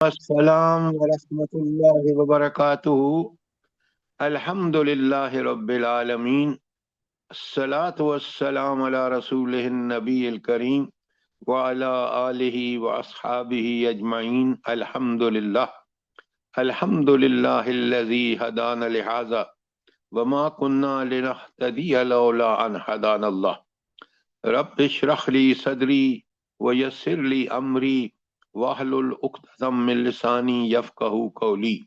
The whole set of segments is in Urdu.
السلام ورحمۃ اللہ وبرکاتہ۔ الحمد للہ رب العالمین، الصلاۃ والسلام علی رسول النبی الکریم وعلی آلہ واصحابہ اجمعین۔ الحمد للہ، الحمد للہ الذی ہدانا لہذا وما كنا لنهتدی لولا ان ہدانا اللہ۔ رب اشرح لی صدری ویسر لی امری واحلل عقدۃ من لسانی یفقہوا قولی،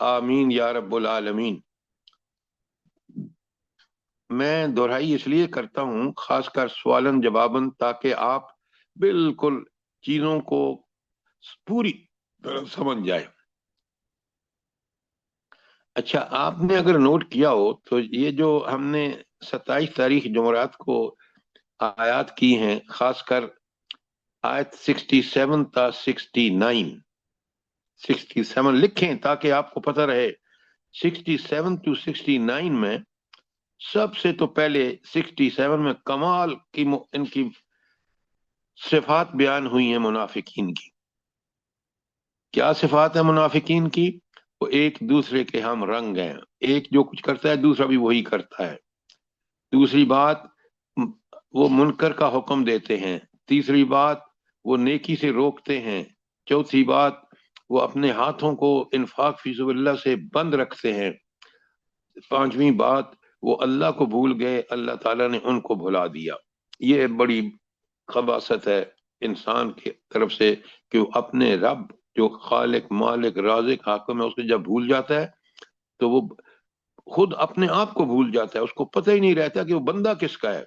آمین یا رب العالمین۔ میں دہرائی اس لیے کرتا ہوں، خاص کر سوالن جواباً، تاکہ آپ بالکل چیزوں کو پوری طرح سمجھ جائیں۔ اچھا، آپ نے اگر نوٹ کیا ہو تو یہ جو ہم نے 27 تاریخ جمعرات کو آیات کی ہیں، خاص کر آیت 67 تا 67 لکھیں تاکہ آپ کو پتہ رہے۔ 67 to 69 میں سب سے تو پہلے 67 میں کمال کی ان کی صفات بیان ہوئی ہیں منافقین کی۔ کیا صفات ہیں منافقین کی؟ وہ ایک دوسرے کے ہم رنگ ہیں، ایک جو کچھ کرتا ہے دوسرا بھی وہی کرتا ہے۔ دوسری بات، وہ منکر کا حکم دیتے ہیں۔ تیسری بات، وہ نیکی سے روکتے ہیں۔ چوتھی بات، وہ اپنے ہاتھوں کو انفاق فی سبیل اللہ سے بند رکھتے ہیں۔ پانچویں بات، وہ اللہ کو بھول گئے، اللہ تعالیٰ نے ان کو بھلا دیا۔ یہ بڑی خباثت ہے انسان کی طرف سے کہ وہ اپنے رب جو خالق مالک رازق حاکم ہے اس کو جب بھول جاتا ہے تو وہ خود اپنے آپ کو بھول جاتا ہے، اس کو پتہ ہی نہیں رہتا کہ وہ بندہ کس کا ہے۔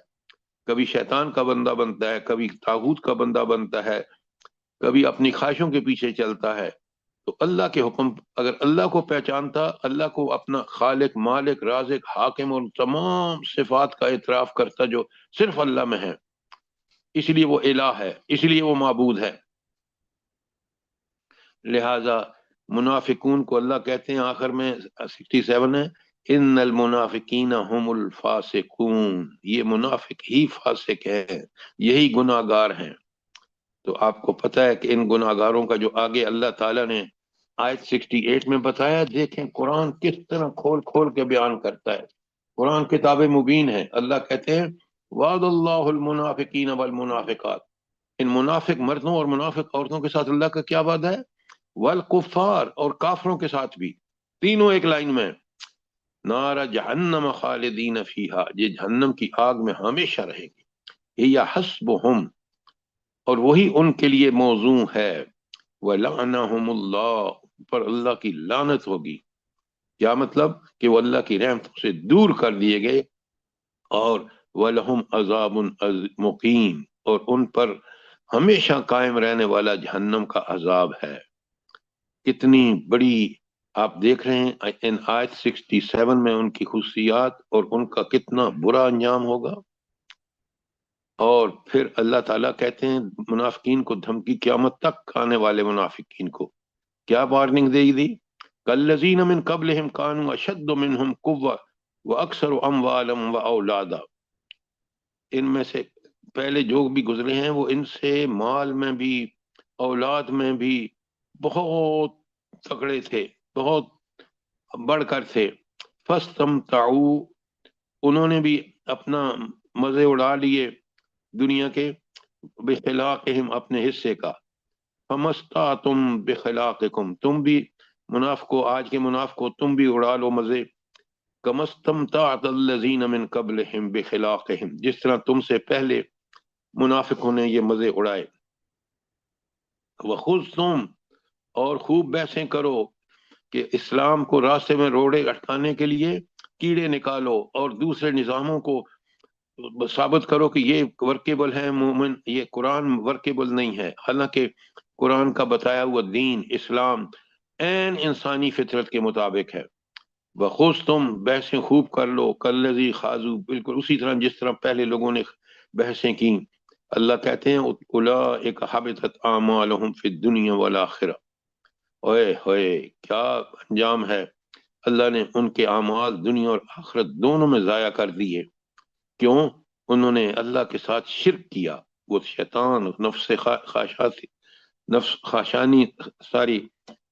کبھی شیطان کا بندہ بنتا ہے، کبھی طاغوت کا بندہ بنتا ہے، کبھی اپنی خواہشوں کے پیچھے چلتا ہے۔ تو اللہ کے حکم، اگر اللہ کو پہچانتا، اللہ کو اپنا خالق مالک رازق حاکم اور تمام صفات کا اعتراف کرتا جو صرف اللہ میں ہے، اس لیے وہ الہ ہے، اس لیے وہ معبود ہے۔ لہذا منافقون کو اللہ کہتے ہیں آخر میں 67 ہے، ان المنافقین هم الفاسقون، یہ منافق ہی فاسق ہیں، یہی گناہ گار ہیں۔ تو آپ کو پتہ ہے کہ ان گناہ گاروں کا جو آگے اللہ تعالیٰ نے آیت 68 میں بتایا، دیکھیں قرآن کس طرح کھول کھول کے بیان کرتا ہے۔ قرآن کتاب مبین ہے۔ اللہ کہتے ہیں وعد اللہ المنافقین والمنافقات، ان منافق مردوں اور منافق عورتوں کے ساتھ اللہ کا کیا وعدہ ہے؟ والکفار، اور کافروں کے ساتھ بھی، تینوں ایک لائن میں، نار جہنم خالدین فیہا، یہ جہنم کی آگ میں ہمیشہ رہیں گے، یہ حسبہم، اور وہی ان کے لیے موزوں ہے، وَلَعْنَهُمُ اللَّهُ، پر اللہ کی لعنت ہوگی۔ کیا مطلب؟ کہ وہ اللہ کی رحمت سے دور کر دیے گئے، اور وَلَهُمْ عَذَابٌ مُقِيمٌ، اور ان پر ہمیشہ قائم رہنے والا جہنم کا عذاب ہے۔ کتنی بڑی آپ دیکھ رہے ہیں ان آیت 67 میں ان کی خصوصیات اور ان کا کتنا برا انجام ہوگا۔ اور پھر اللہ تعالیٰ کہتے ہیں منافقین کو دھمکی، قیامت تک آنے والے منافقین کو کیا وارننگ دے دی؟ کالذین من قبلہم کانوا اشد منہم قوۃ واکثر اموالا واولادا، ان میں سے پہلے جو بھی گزرے ہیں وہ ان سے مال میں بھی اولاد میں بھی بہت تگڑے تھے، بہت بڑھ کر تھے۔ فاستمتعوا، انہوں نے بھی اپنا مزے اڑا لیے دنیا کے، بخلاقہم، اپنے حصے کا۔ فمستعتم بخلاقکم، تم بھی منافقو، آج کے منافقو تم بھی اڑا لو مزے، کمستمتعت الذین من قبلہم بخلاقہم، جس طرح تم سے پہلے منافقوں نے یہ مزے اڑائے۔ وخذتم، اور خوب بحثیں کرو کہ اسلام کو راستے میں روڑے اٹکانے کے لیے کیڑے نکالو اور دوسرے نظاموں کو ثابت کرو کہ یہ ورکیبل ہے، مومن یہ قرآن ورکیبل نہیں ہے، حالانکہ قرآن کا بتایا ہوا دین اسلام این انسانی فطرت کے مطابق ہے۔ بخوص تم، بحثیں خوب کر لو، کالذی خاضوا، بالکل اسی طرح جس طرح پہلے لوگوں نے بحثیں کی۔ اللہ کہتے ہیں اولئک حبطت اعمالہم فی الدنیا والآخرہ، اوئے ہوئے کیا انجام ہے، اللہ نے ان کے اعمال دنیا اور آخرت دونوں میں ضائع کر دیے۔ کیوں؟ انہوں نے اللہ کے ساتھ شرک کیا، وہ شیطان نفس خواہشات، نفس خواہشانی ساری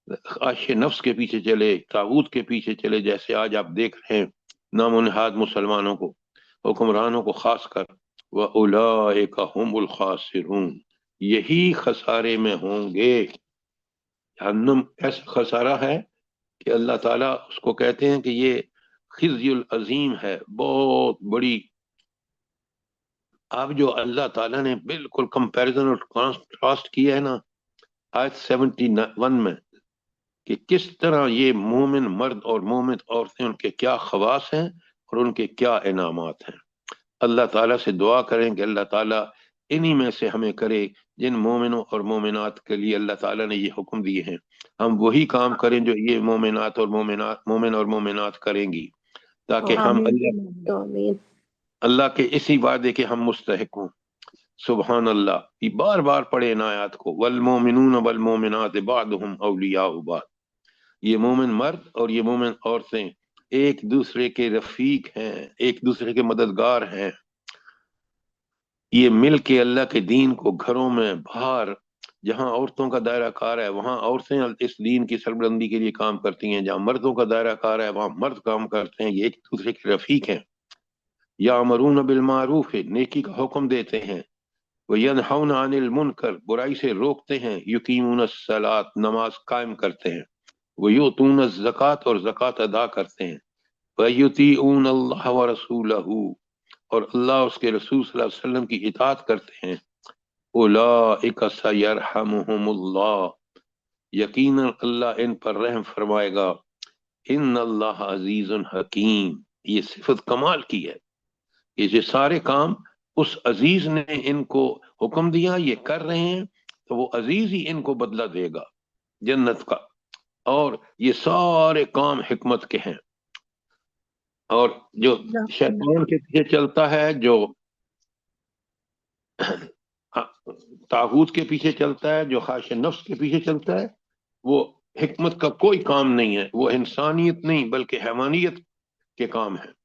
خواہش نفس کے پیچھے چلے، طاغوت کے پیچھے چلے، جیسے آج آپ دیکھ رہے ہیں نام و نہاد مسلمانوں کو، حکمرانوں کو خاص کر، وَأُولَئِكَ هُمُ الْخَاسِرُونَ، یہی خسارے میں ہوں گے۔ جہنم ایسا خسارہ ہے کہ اللہ تعالیٰ اس کو کہتے ہیں کہ یہ خزی العظیم ہے، بہت بڑی۔ اب جو اللہ تعالیٰ نے بالکل کمپیریزن اور کانٹراسٹ کیا ہے نا آیت 71 میں، کہ کس طرح یہ مومن مرد اور مومن عورتیں، ان کے کیا خواص ہیں اور ان کے کیا انعامات ہیں۔ اللہ تعالیٰ سے دعا کریں کہ اللہ تعالیٰ انہی میں سے ہمیں کرے جن مومنوں اور مومنات کے لیے اللہ تعالیٰ نے یہ حکم دیے ہیں، ہم وہی کام کریں جو یہ مومنات اور مومن اور مومنات کریں گی، تاکہ ہم آمین اللہ اللہ کے اسی وعدے کے ہم مستحق ہوں۔ سبحان اللہ، یہ بار بار پڑھے ان آیات کو، والمومنون والمومنات بعضهم اولیاء بعض، یہ مومن مرد اور یہ مومن عورتیں ایک دوسرے کے رفیق ہیں، ایک دوسرے کے مددگار ہیں۔ یہ مل کے اللہ کے دین کو گھروں میں باہر، جہاں عورتوں کا دائرہ کار ہے وہاں عورتیں اس دین کی سربلندی کے لیے کام کرتی ہیں، جہاں مردوں کا دائرہ کار ہے وہاں مرد کام کرتے ہیں، یہ ایک دوسرے کے رفیق ہیں۔ یامرون بالمعروف، نیکی کا حکم دیتے ہیں، وینہون عن المنکر، برائی سے روکتے ہیں، یقیمون الصلاۃ، نماز قائم کرتے ہیں، ویؤتون الزکوٰۃ، اور زکوٰۃ ادا کرتے ہیں، ویطیعون اللہ ورسولہ، اور اللہ اس کے رسول صلی اللہ علیہ وسلم کی اطاعت کرتے ہیں، اولئک سیرحمہم اللہ، یقیناً اللہ ان پر رحم فرمائے گا، ان اللہ عزیز حکیم، یہ صفت کمال کی ہے، یہ سارے کام اس عزیز نے ان کو حکم دیا، یہ کر رہے ہیں تو وہ عزیز ہی ان کو بدلہ دے گا جنت کا، اور یہ سارے کام حکمت کے ہیں۔ اور جو شیطان کے پیچھے چلتا ہے، جو طاغوت کے پیچھے چلتا ہے، جو خواہش نفس کے پیچھے چلتا ہے، وہ حکمت کا کوئی کام نہیں ہے، وہ انسانیت نہیں بلکہ حیوانیت کے کام ہے۔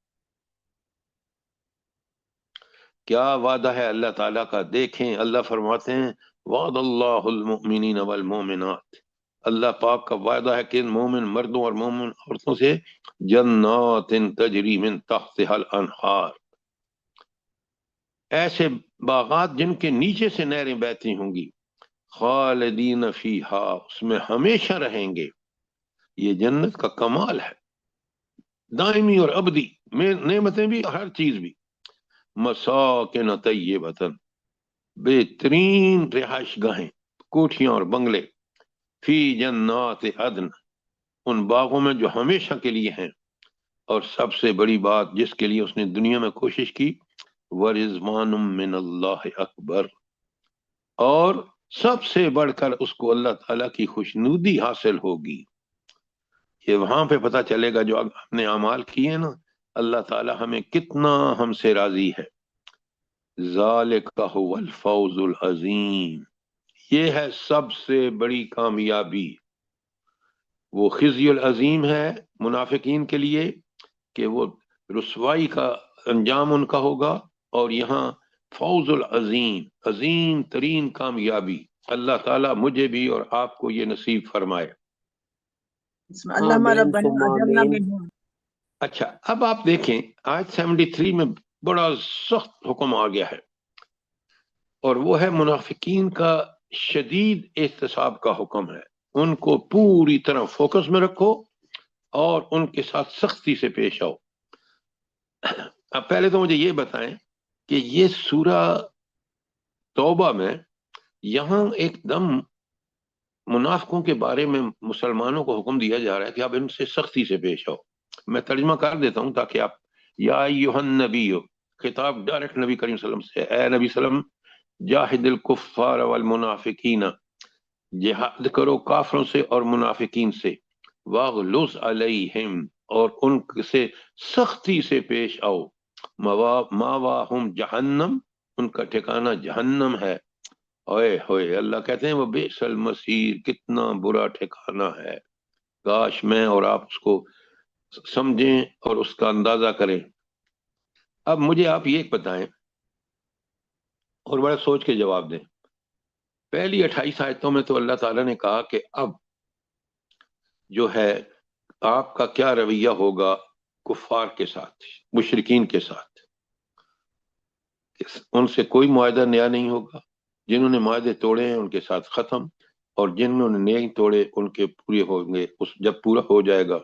کیا وعدہ ہے اللہ تعالیٰ کا، دیکھیں اللہ فرماتے ہیں وعد اللہ المؤمنین والمؤمنات، اللہ پاک کا وعدہ ہے کہ ان مومن مردوں اور مومن عورتوں سے جنات تجری من تحتها الانہار، ایسے باغات جن کے نیچے سے نہریں بہتی ہوں گی، خالدین فیہا، اس میں ہمیشہ رہیں گے، یہ جنت کا کمال ہے، دائمی اور ابدی نعمتیں بھی، ہر چیز بھی، مساکن طیبۃ، بہترین رہائش گاہیں، کوٹھیاں اور بنگلے، فی جنات عدن، ان باغوں میں جو ہمیشہ کے لیے ہیں، اور سب سے بڑی بات جس کے لیے اس نے دنیا میں کوشش کی، ورضوان من اللہ اکبر، اور سب سے بڑھ کر اس کو اللہ تعالیٰ کی خوشنودی حاصل ہوگی۔ یہ وہاں پہ پتہ چلے گا جو ہم نے اعمال کیے نا، اللہ تعالیٰ ہمیں کتنا ہم سے راضی ہے۔ ذالک هو الفوز العظیم، یہ ہے سب سے بڑی کامیابی، وہ خزی العظیم ہے منافقین کے لیے کہ وہ رسوائی کا انجام ان کا ہوگا، اور یہاں فوز العظیم، عظیم ترین کامیابی۔ اللہ تعالیٰ مجھے بھی اور آپ کو یہ نصیب فرمائے۔ اللہم ربنا ثم اجرنا آمین۔ منہم۔ اچھا، اب آپ دیکھیں آیت 73 میں بڑا سخت حکم آ گیا ہے، اور وہ ہے منافقین کا شدید احتساب کا حکم ہے، ان کو پوری طرح فوکس میں رکھو اور ان کے ساتھ سختی سے پیش آؤ۔ اب پہلے تو مجھے یہ بتائیں کہ یہ سورہ توبہ میں یہاں ایک دم منافقوں کے بارے میں مسلمانوں کو حکم دیا جا رہا ہے کہ آپ ان سے سختی سے پیش آؤ۔ میں ترجمہ کر دیتا ہوں تاکہ آپ، یا ایھا النبی، خطاب ڈائریکٹ نبی کریم صلی اللہ علیہ وسلم سے، اے نبی صلی اللہ علیہ وسلم، جاہد الکفار والمنافقین، جہاد کرو کافروں سے اور منافقین سے، واغلظ علیہم، اور ان سے سختی سے پیش آؤ، ماواہم جہنم، ان کا ٹھکانہ جہنم ہے، اوئے ہوئے، اللہ کہتے ہیں وہ بئس المصیر، کتنا برا ٹھکانہ ہے، کاش میں اور آپ اس کو سمجھیں اور اس کا اندازہ کریں۔ اب مجھے آپ یہ بتائیں اور بڑا سوچ کے جواب دیں، پہلی 28 آیتوں میں تو اللہ تعالیٰ نے کہا کہ اب جو ہے آپ کا کیا رویہ ہوگا کفار کے ساتھ، مشرکین کے ساتھ. ان سے کوئی معاہدہ نیا نہیں ہوگا، جنہوں نے معاہدے توڑے ہیں ان کے ساتھ ختم، اور جنہوں نے نہیں توڑے ان کے پورے ہوں گے. جب پورا ہو جائے گا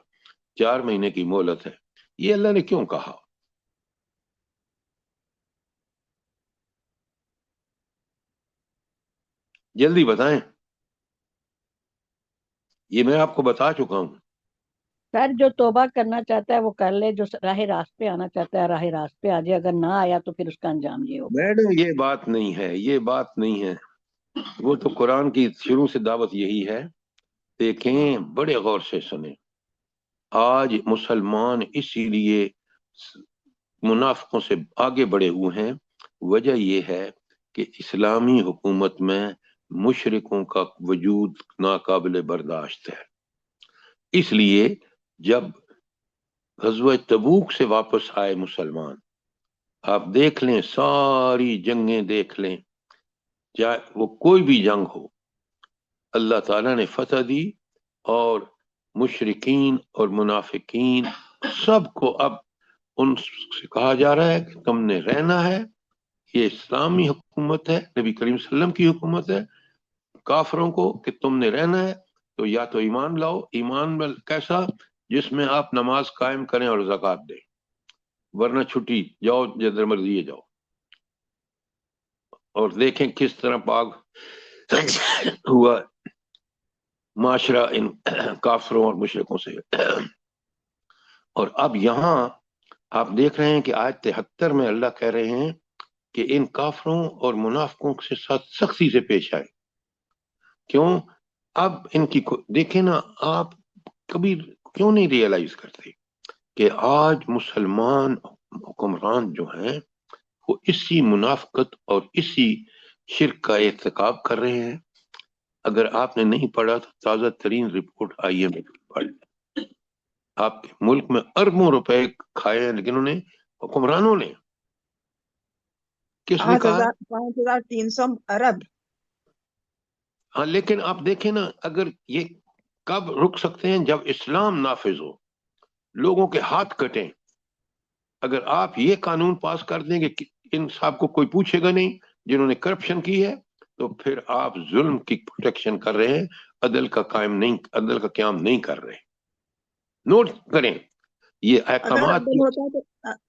4 مہینے کی مہلت ہے. یہ اللہ نے کیوں کہا؟ جلدی بتائیں، یہ میں آپ کو بتا چکا ہوں. سر جو توبہ کرنا چاہتا ہے وہ کر لے، جو راہ راست پہ آنا چاہتا ہے راہ راست پہ آ جائے، اگر نہ آیا تو پھر اس کا انجام یہ ہوگا. میڈم یہ بات نہیں ہے، یہ بات نہیں ہے. وہ تو قرآن کی شروع سے دعوت یہی ہے. دیکھیں بڑے غور سے سنیں، آج مسلمان اسی لیے منافقوں سے آگے بڑھے ہوئے ہیں. وجہ یہ ہے کہ اسلامی حکومت میں مشرکوں کا وجود ناقابل برداشت ہے. اس لیے جب غزوہ تبوک سے واپس آئے مسلمان، آپ دیکھ لیں ساری جنگیں دیکھ لیں، چاہے وہ کوئی بھی جنگ ہو، اللہ تعالیٰ نے فتح دی، اور مشرکین اور منافقین سب کو اب ان سے کہا جا رہا ہے کہ تم نے رہنا ہے، یہ اسلامی حکومت ہے، نبی کریم صلی اللہ علیہ وسلم کی حکومت ہے. کافروں کو کہ تم نے رہنا ہے تو یا تو ایمان لاؤ. ایمان میں کیسا؟ جس میں آپ نماز قائم کریں اور زکوٰۃ دیں، ورنہ چھٹی جاؤ جدھر مرضی جاؤ. اور دیکھیں کس طرح پاک ہوا معاشرہ ان کافروں اور مشرکوں سے. اور اب یہاں آپ دیکھ رہے ہیں کہ آیت 73 میں اللہ کہہ رہے ہیں کہ ان کافروں اور منافقوں کے ساتھ سختی سے پیش آئے. کیوں؟ اب ان کی دیکھیں نا، آپ کبھی کیوں نہیں ریئلائز کرتے کہ آج مسلمان حکمران جو ہیں وہ اسی منافقت اور اسی شرک کا ارتکاب کر رہے ہیں. اگر آپ نے نہیں پڑھا تو تازہ ترین رپورٹ آئی ایم ایف پڑھ لیں. آپ کے ملک میں اربوں روپے کھائے ہیں، لیکن انہیں حکمرانوں نے کس نے کہا؟ 5,300 ارب. ہاں، لیکن آپ دیکھیں نا، اگر یہ کب رک سکتے ہیں؟ جب اسلام نافذ ہو، لوگوں کے ہاتھ کٹیں. اگر آپ یہ قانون پاس کر دیں کہ ان صاحب کو کوئی پوچھے گا نہیں جنہوں نے کرپشن کی ہے، تو پھر آپ ظلم کی پروٹیکشن کر رہے ہیں، عدل کا قیام نہیں کر رہے. نوٹ کریں یہ احکامات.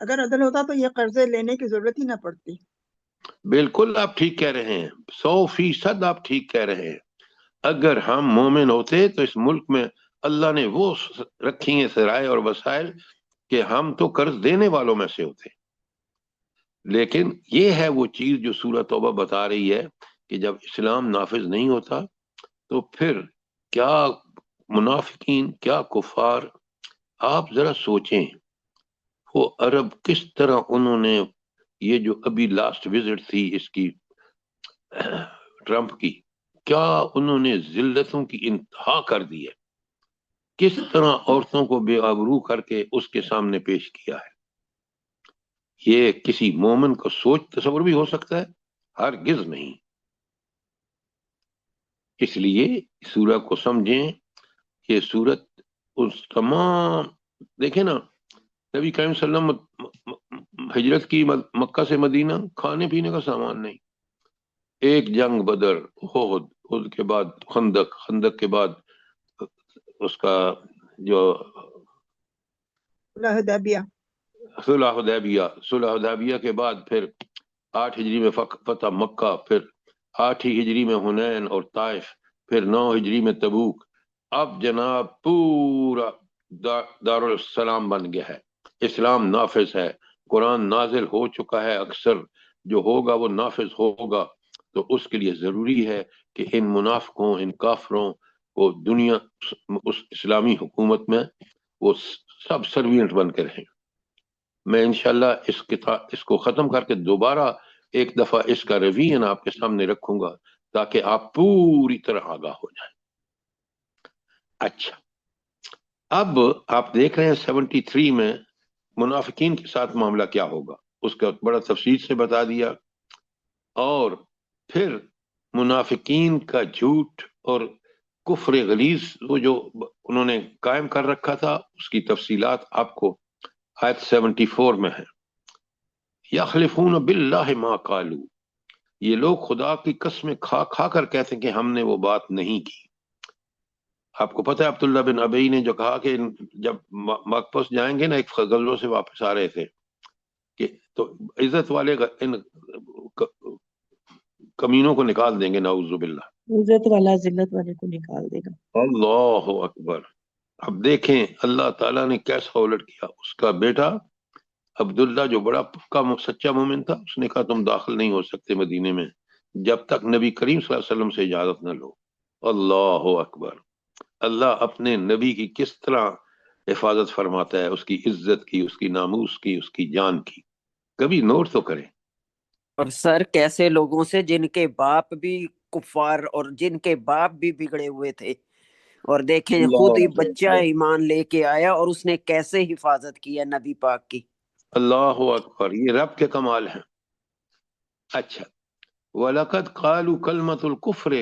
اگر عدل ہوتا تو یہ قرضے لینے کی ضرورت ہی نہ پڑتی. بالکل آپ ٹھیک کہہ رہے ہیں، 100% آپ ٹھیک کہہ رہے ہیں. اگر ہم مومن ہوتے تو اس ملک میں اللہ نے وہ رکھی ہیں ذرائع اور وسائل کہ ہم تو قرض دینے والوں میں سے ہوتے. لیکن یہ ہے وہ چیز جو سورہ توبہ بتا رہی ہے کہ جب اسلام نافذ نہیں ہوتا تو پھر کیا منافقین، کیا کفار. آپ ذرا سوچیں وہ عرب کس طرح انہوں نے یہ جو ابھی لاسٹ وزٹ تھی اس کی ٹرمپ کی، کیا انہوں نے ذلتوں کی انتہا کر دی ہے، کس طرح عورتوں کو بے آبرو کر کے اس کے سامنے پیش کیا ہے. یہ کسی مومن کو سوچ تصور بھی ہو سکتا ہے؟ ہرگز نہیں. اس لیے سورہ کو سمجھیں. یہ سورت اس تمام، دیکھیں نا، نبی کریم صلی اللہ علیہ وسلم ہجرت کی مکہ سے مدینہ، کھانے پینے کا سامان نہیں. ایک جنگ بدر، احد کے بعد خندق کے بعد اس کا جو صلح حدیبیہ کے بعد پھر 8 ہجری میں فتح مکہ، پھر 8 ہجری میں حنین اور طائف، پھر 9 ہجری میں تبوک. اب جناب پورا دارالسلام بن گیا ہے، اسلام نافذ ہے، قرآن نازل ہو چکا ہے، اکثر جو ہوگا وہ نافذ ہوگا. تو اس کے لیے ضروری ہے کہ ان منافقوں، ان کافروں کو دنیا اس اسلامی حکومت میں وہ سب سروینٹ بن کے رہیں. میں انشاءاللہ اس کو ختم کر کے دوبارہ ایک دفعہ اس کا ریویژن آپ کے سامنے رکھوں گا تاکہ آپ پوری طرح آگاہ ہو جائیں. اچھا، اب آپ دیکھ رہے ہیں 73 میں منافقین کے ساتھ معاملہ کیا ہوگا، اس کا بڑا تفصیل سے بتا دیا. اور پھر منافقین کا جھوٹ اور کفر غلیظ وہ جو انہوں نے قائم کر رکھا تھا، اس کی تفصیلات آپ کو آیت 74 میں ہے۔ یخلفون باللہ ما قالوا، یہ لوگ خدا کی قسمیں کھا کھا کر کہتے ہیں کہ ہم نے وہ بات نہیں کی۔ آپ کو پتہ ہے عبداللہ بن ابی نے جو کہا کہ جب واپس جائیں گے نا، ایک غزوہ سے واپس آ رہے تھے کہ تو عزت والے ان کمینوں کو نکال دیں گے، نعوذ باللہ، عزت والا ذلت والے کو نکال دے گا۔ اللہ اکبر۔ اب دیکھیں اللہ تعالیٰ نے کیسا الٹ کیا۔ اس کا بیٹا عبداللہ جو بڑا پکا سچا مومن تھا، اس نے کہا تم داخل نہیں ہو سکتے مدینے میں جب تک نبی کریم صلی اللہ علیہ وسلم سے اجازت نہ لو۔ اللہ اکبر۔ اللہ اپنے نبی کی کس طرح حفاظت فرماتا ہے، اس کی عزت کی، اس کی ناموس کی، اس کی جان کی۔ کبھی نوٹ تو کریں۔ اور سر کیسے لوگوں سے جن کے باپ بھی کفار اور جن کے باپ بھی بگڑے ہوئے تھے، اور دیکھیں خود ہی بچہ ایمان لے کے آیا اور اس نے کیسے حفاظت کی ہے نبی پاک کی۔ اللہ اکبر، یہ رب کے کمال ہیں۔ اچھا، وَلَقَدْ قَالُوا كَلْمَةُ الْكُفْرِ،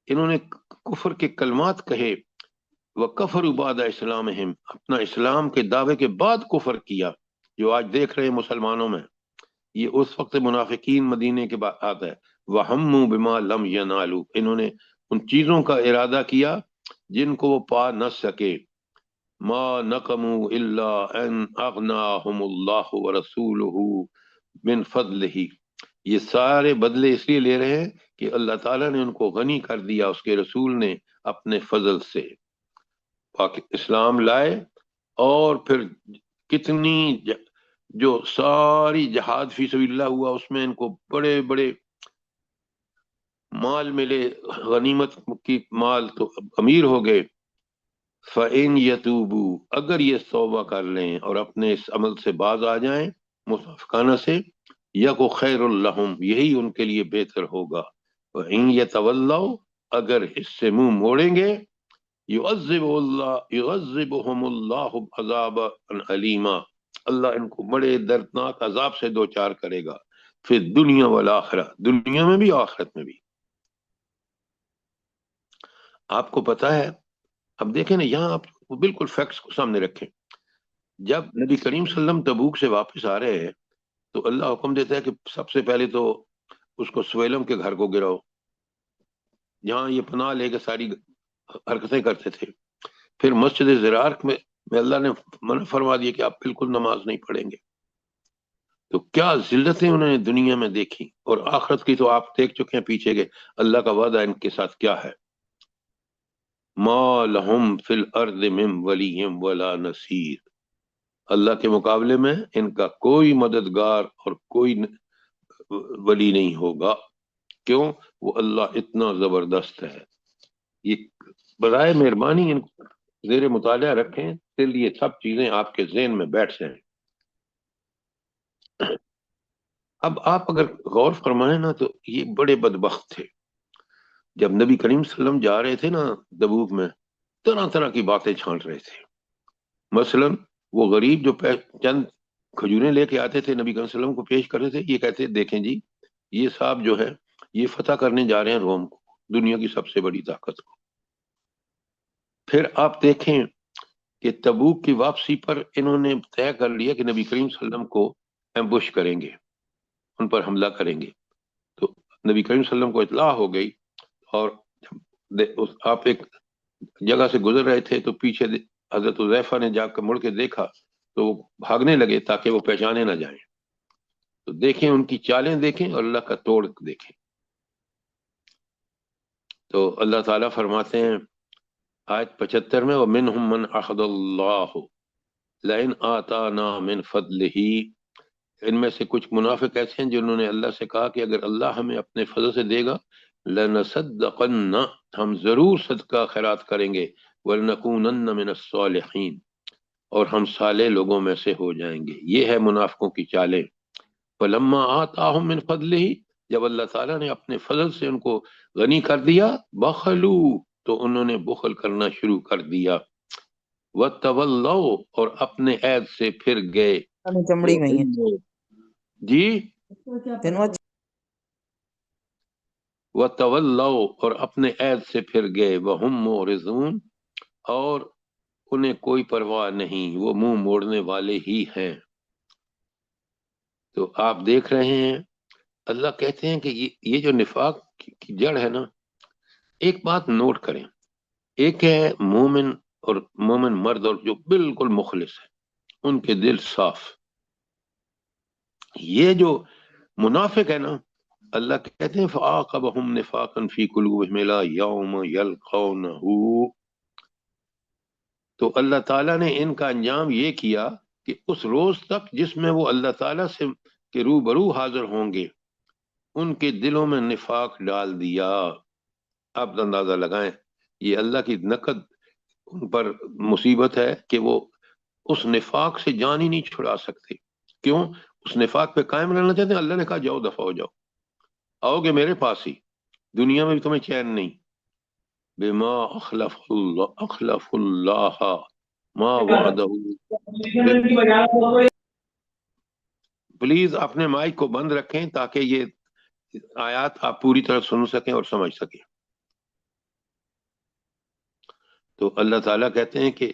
انہوں نے کفر کے کلمات کہے، وَكَفَرُوا بَعْدَ إِسْلَامِهِمْ، اپنا اسلام کے دعوے کے بعد کفر کیا، جو آج دیکھ رہے ہیں مسلمانوں میں۔ یہ اس وقت منافقین مدینے کے بعد ہے۔ وَهَمُّوا بِمَا لَمْ يَنَالُوا، انہوں نے ان چیزوں کا ارادہ کیا جن کو وہ پا نہ سکے۔ مَا نَقَمُوا إِلَّا أَنْ أَغْنَاهُمُ اللَّهُ وَرَسُولُهُ مِنْ فَضْلِهِ، یہ سارے بدلے اس لیے لے رہے ہیں کہ اللہ تعالیٰ نے ان کو غنی کر دیا، اس کے رسول نے اپنے فضل سے۔ اسلام لائے اور پھر کتنی جو ساری جہاد فی سبیل اللہ ہوا، اس میں ان کو بڑے بڑے مال ملے، غنیمت کی مال، تو امیر ہو گئے۔ فَإِن يَتُوبُوا، اگر یہ توبہ کر لیں اور اپنے اس عمل سے باز آ جائیں منافقانہ سے، یَکُ خَیْرٌ لَہُم، یہی ان کے لیے بہتر ہوگا۔ وَإِن يَتَوَلَّوْا، اگر اس سے منہ موڑیں گے، يُعَذِّبُهُمُ اللَّهُ عَذَابًا عَلِيمًا، اللہ ان کو بڑے دردناک عذاب سے دوچار کرے گا، فی الدنیا والآخرہ، دنیا میں بھی آخرت میں بھی۔ آپ کو پتہ ہے، اب دیکھیں نا، یہاں آپ بالکل فیکٹس کو سامنے رکھیں۔ جب نبی کریم صلی اللہ علیہ وسلم تبوک سے واپس آ رہے ہیں تو اللہ حکم دیتا ہے کہ سب سے پہلے تو اس کو سویلم کے گھر کو گراؤ، جہاں یہ پناہ لے کے ساری حرکتیں کرتے تھے۔ پھر مسجد زرار میں اللہ نے منع فرما دیا کہ آپ بالکل نماز نہیں پڑھیں گے۔ تو کیا ذلتیں انہوں نے دنیا میں دیکھی، اور آخرت کی تو آپ دیکھ چکے ہیں پیچھے کے اللہ کا وعدہ ان کے ساتھ کیا ہے۔ ما لہم فی الارض من ولی ولا نصیر، اللہ کے مقابلے میں ان کا کوئی مددگار اور کوئی ولی نہیں ہوگا۔ کیوں؟ وہ اللہ اتنا زبردست ہے۔ یہ برائے مہربانی ان کو زیر مطالعہ رکھیں، اس لیے سب چیزیں آپ کے ذہن میں بیٹھ جائیں۔ اب آپ اگر غور فرمائیں نا تو یہ بڑے بدبخت تھے۔ جب نبی کریم صلی اللہ علیہ وسلم جا رہے تھے نا تبوک میں، طرح طرح کی باتیں چھانٹ رہے تھے۔ مثلا وہ غریب جو چند کھجوریں لے کے آتے تھے نبی کریم صلی اللہ علیہ وسلم کو پیش کرتے تھے، یہ کہتے دیکھیں جی یہ صاحب جو ہے یہ فتح کرنے جا رہے ہیں روم کو، دنیا کی سب سے بڑی طاقت کو۔ پھر آپ دیکھیں کہ تبوک کی واپسی پر انہوں نے طے کر لیا کہ نبی کریم صلی اللہ علیہ وسلم کو ایمبوش کریں گے، ان پر حملہ کریں گے۔ تو نبی کریم صلی اللہ علیہ وسلم کو اطلاع ہو گئی، اور آپ ایک جگہ سے گزر رہے تھے تو پیچھے حضرت حذیفہ نے جا کر مڑ کے دیکھا تو وہ بھاگنے لگے تاکہ وہ پہچانے نہ جائیں۔ تو دیکھیں ان کی چالیں دیکھیں اور اللہ کا توڑ دیکھیں۔ تو اللہ تعالیٰ فرماتے ہیں آیت 75 میں، وَمِنْهُمْ مَنْ أَخَذَ اللَّهُ لَئِنْ آتَانَا مِنْ فَضْلِهِ، ان میں سے کچھ منافق ایسے ہیں جنہوں نے اللہ سے کہا کہ اگر اللہ ہمیں اپنے فضل سے دے گا، لَنَصَدَّقَنَّ، ہم ضرور صدقہ خیرات کریں گے، وَلْنَكُونَنَّ مِنَ الصَّالِحِينَ، اور ہم صالح لوگوں میں سے ہو جائیں گے۔ یہ ہے منافقوں کی چالیں۔ فَلَمَّا آتَاهُم مِنْ فَضْلِهِ، جب اللہ تعالیٰ نے اپنے فضل سے ان کو غنی کر دیا، بخلوا، تو انہوں نے بخل کرنا شروع کر دیا، وَتَوَلَّوْا، اور اپنے عہد سے پھر گئے۔ چمڑی گئی ہیں جی، تینوں وَتَوَلَّوْا، اور اپنے عہد سے پھر گئے، وَهُمْ مُعْرِضُونَ، اور انہیں کوئی پرواہ نہیں، وہ منہ موڑنے والے ہی ہیں۔ تو آپ دیکھ رہے ہیں اللہ کہتے ہیں کہ یہ جو نفاق کی جڑ ہے نا، ایک بات نوٹ کریں، ایک ہے مومن اور مومن مرد اور جو بالکل مخلص ہے، ان کے دل صاف۔ یہ جو منافق ہے نا، اللہ کہتے ہیں فَعَاقَبَهُمْ نِفَاقًا فِي قُلُوبِهِمْ إِلَىٰ يَوْمَ يَلْقَوْنَهُ، تو اللہ تعالیٰ نے ان کا انجام یہ کیا کہ اس روز تک جس میں وہ اللہ تعالیٰ سے کے روبرو حاضر ہوں گے، ان کے دلوں میں نفاق ڈال دیا۔ آپ اندازہ لگائیں، یہ اللہ کی نقد ان پر مصیبت ہے کہ وہ اس نفاق سے جان ہی نہیں چھڑا سکتے۔ کیوں؟ اس نفاق پہ قائم رہنا چاہتے ہیں۔ اللہ نے کہا جاؤ، دفع ہو جاؤ، آؤ گے میرے پاس ہی، دنیا میں بھی تمہیں چین نہیں۔ بما اخلف اللہ ما وعدہ۔ پلیز اپنے مائک کو بند رکھیں تاکہ یہ آیات آپ پوری طرح سن سکیں اور سمجھ سکیں۔ تو اللہ تعالیٰ کہتے ہیں کہ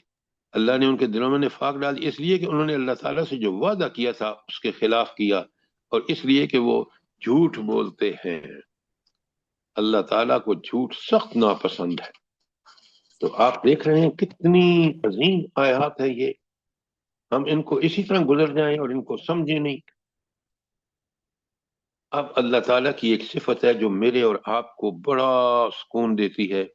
اللہ نے ان کے دلوں میں نفاق ڈال دی، اس لیے کہ انہوں نے اللہ تعالیٰ سے جو وعدہ کیا تھا اس کے خلاف کیا، اور اس لیے کہ وہ جھوٹ بولتے ہیں۔ اللہ تعالیٰ کو جھوٹ سخت ناپسند ہے۔ تو آپ دیکھ رہے ہیں کتنی عظیم آیات ہے یہ، ہم ان کو اسی طرح گزر جائیں اور ان کو سمجھیں نہیں۔ اب اللہ تعالیٰ کی ایک صفت ہے جو میرے اور آپ کو بڑا سکون دیتی ہے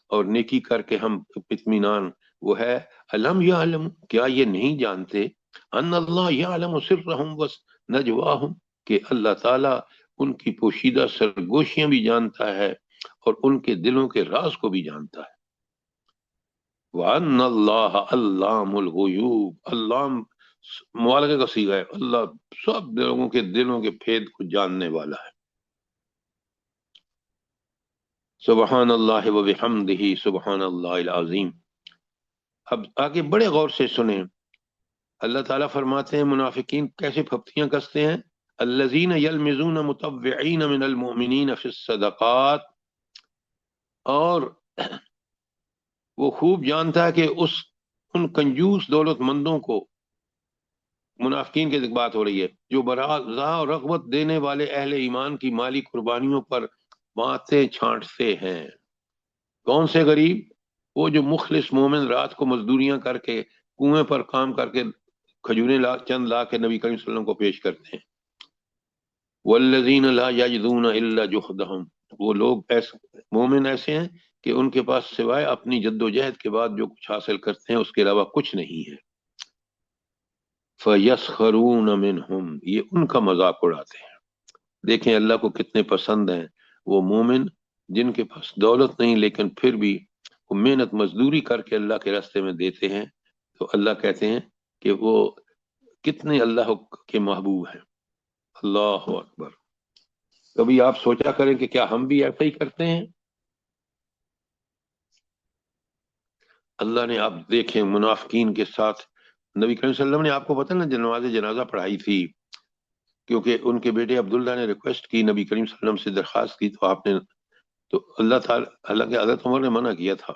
اور نیکی کر کے ہم اطمینان، وہ ہے الم یعلم، کیا یہ نہیں جانتے، ان اللہ یعلم سرہم و نجواہم، کہ اللہ تعالیٰ ان کی پوشیدہ سرگوشیاں بھی جانتا ہے اور ان کے دلوں کے راز کو بھی جانتا ہے۔ وَأَنَّ اللَّهَ عَلَّامُ الْغُیُوبِ، علام مبالغہ کا صیغہ ہے، اللہ سب لوگوں کے دلوں کے پھید کو جاننے والا ہے۔ سبحان اللہ و بحمدہ سبحان اللہ العظیم۔ اب آگے بڑے غور سے سنیں، اللہ تعالیٰ فرماتے ہیں منافقین کیسے پھپتیاں کستے ہیں، الذین یلمزون مطوعین من المؤمنین فی الصدقات، اور وہ خوب جانتا ہے کہ ان کنجوس دولت مندوں کو، منافقین کی بات ہو رہی ہے، جو براء اور رغبت دینے والے اہل ایمان کی مالی قربانیوں پر باتیں چھانٹتے ہیں۔ کون سے غریب؟ وہ جو مخلص مومن رات کو مزدوریاں کر کے کنویں پر کام کر کے کھجوریں چند لا کے نبی کریم صلی اللہ علیہ وسلم کو پیش کرتے ہیں۔ والذین لا یجدون الا جہدہم، وہ لوگ مومن ایسے ہیں کہ ان کے پاس سوائے اپنی جد و جہد کے بعد جو کچھ حاصل کرتے ہیں اس کے علاوہ کچھ نہیں ہے۔ فَيَسْخَرُونَ مِنْهُمْ، یہ ان کا مذاق اڑاتے ہیں۔ دیکھیں اللہ کو کتنے پسند ہیں وہ مومن جن کے پاس دولت نہیں لیکن پھر بھی وہ محنت مزدوری کر کے اللہ کے راستے میں دیتے ہیں، تو اللہ کہتے ہیں کہ وہ کتنے اللہ کے محبوب ہیں۔ اللہ اکبر۔ کبھی آپ سوچا کریں کہ کیا ہم بھی ایسا ہی کرتے ہیں؟ اللہ نے، آپ دیکھیں منافقین کے ساتھ نبی کریم صلی اللہ علیہ وسلم نے، آپ کو پتہ نا نماز جنازہ پڑھائی تھی، کیونکہ ان کے بیٹے عبداللہ نے ریکویسٹ کی، نبی کریم صلی اللہ علیہ وسلم سے درخواست کی، تو آپ نے، تو اللہ تعالیٰ، حالانکہ حضرت عمر نے منع کیا تھا،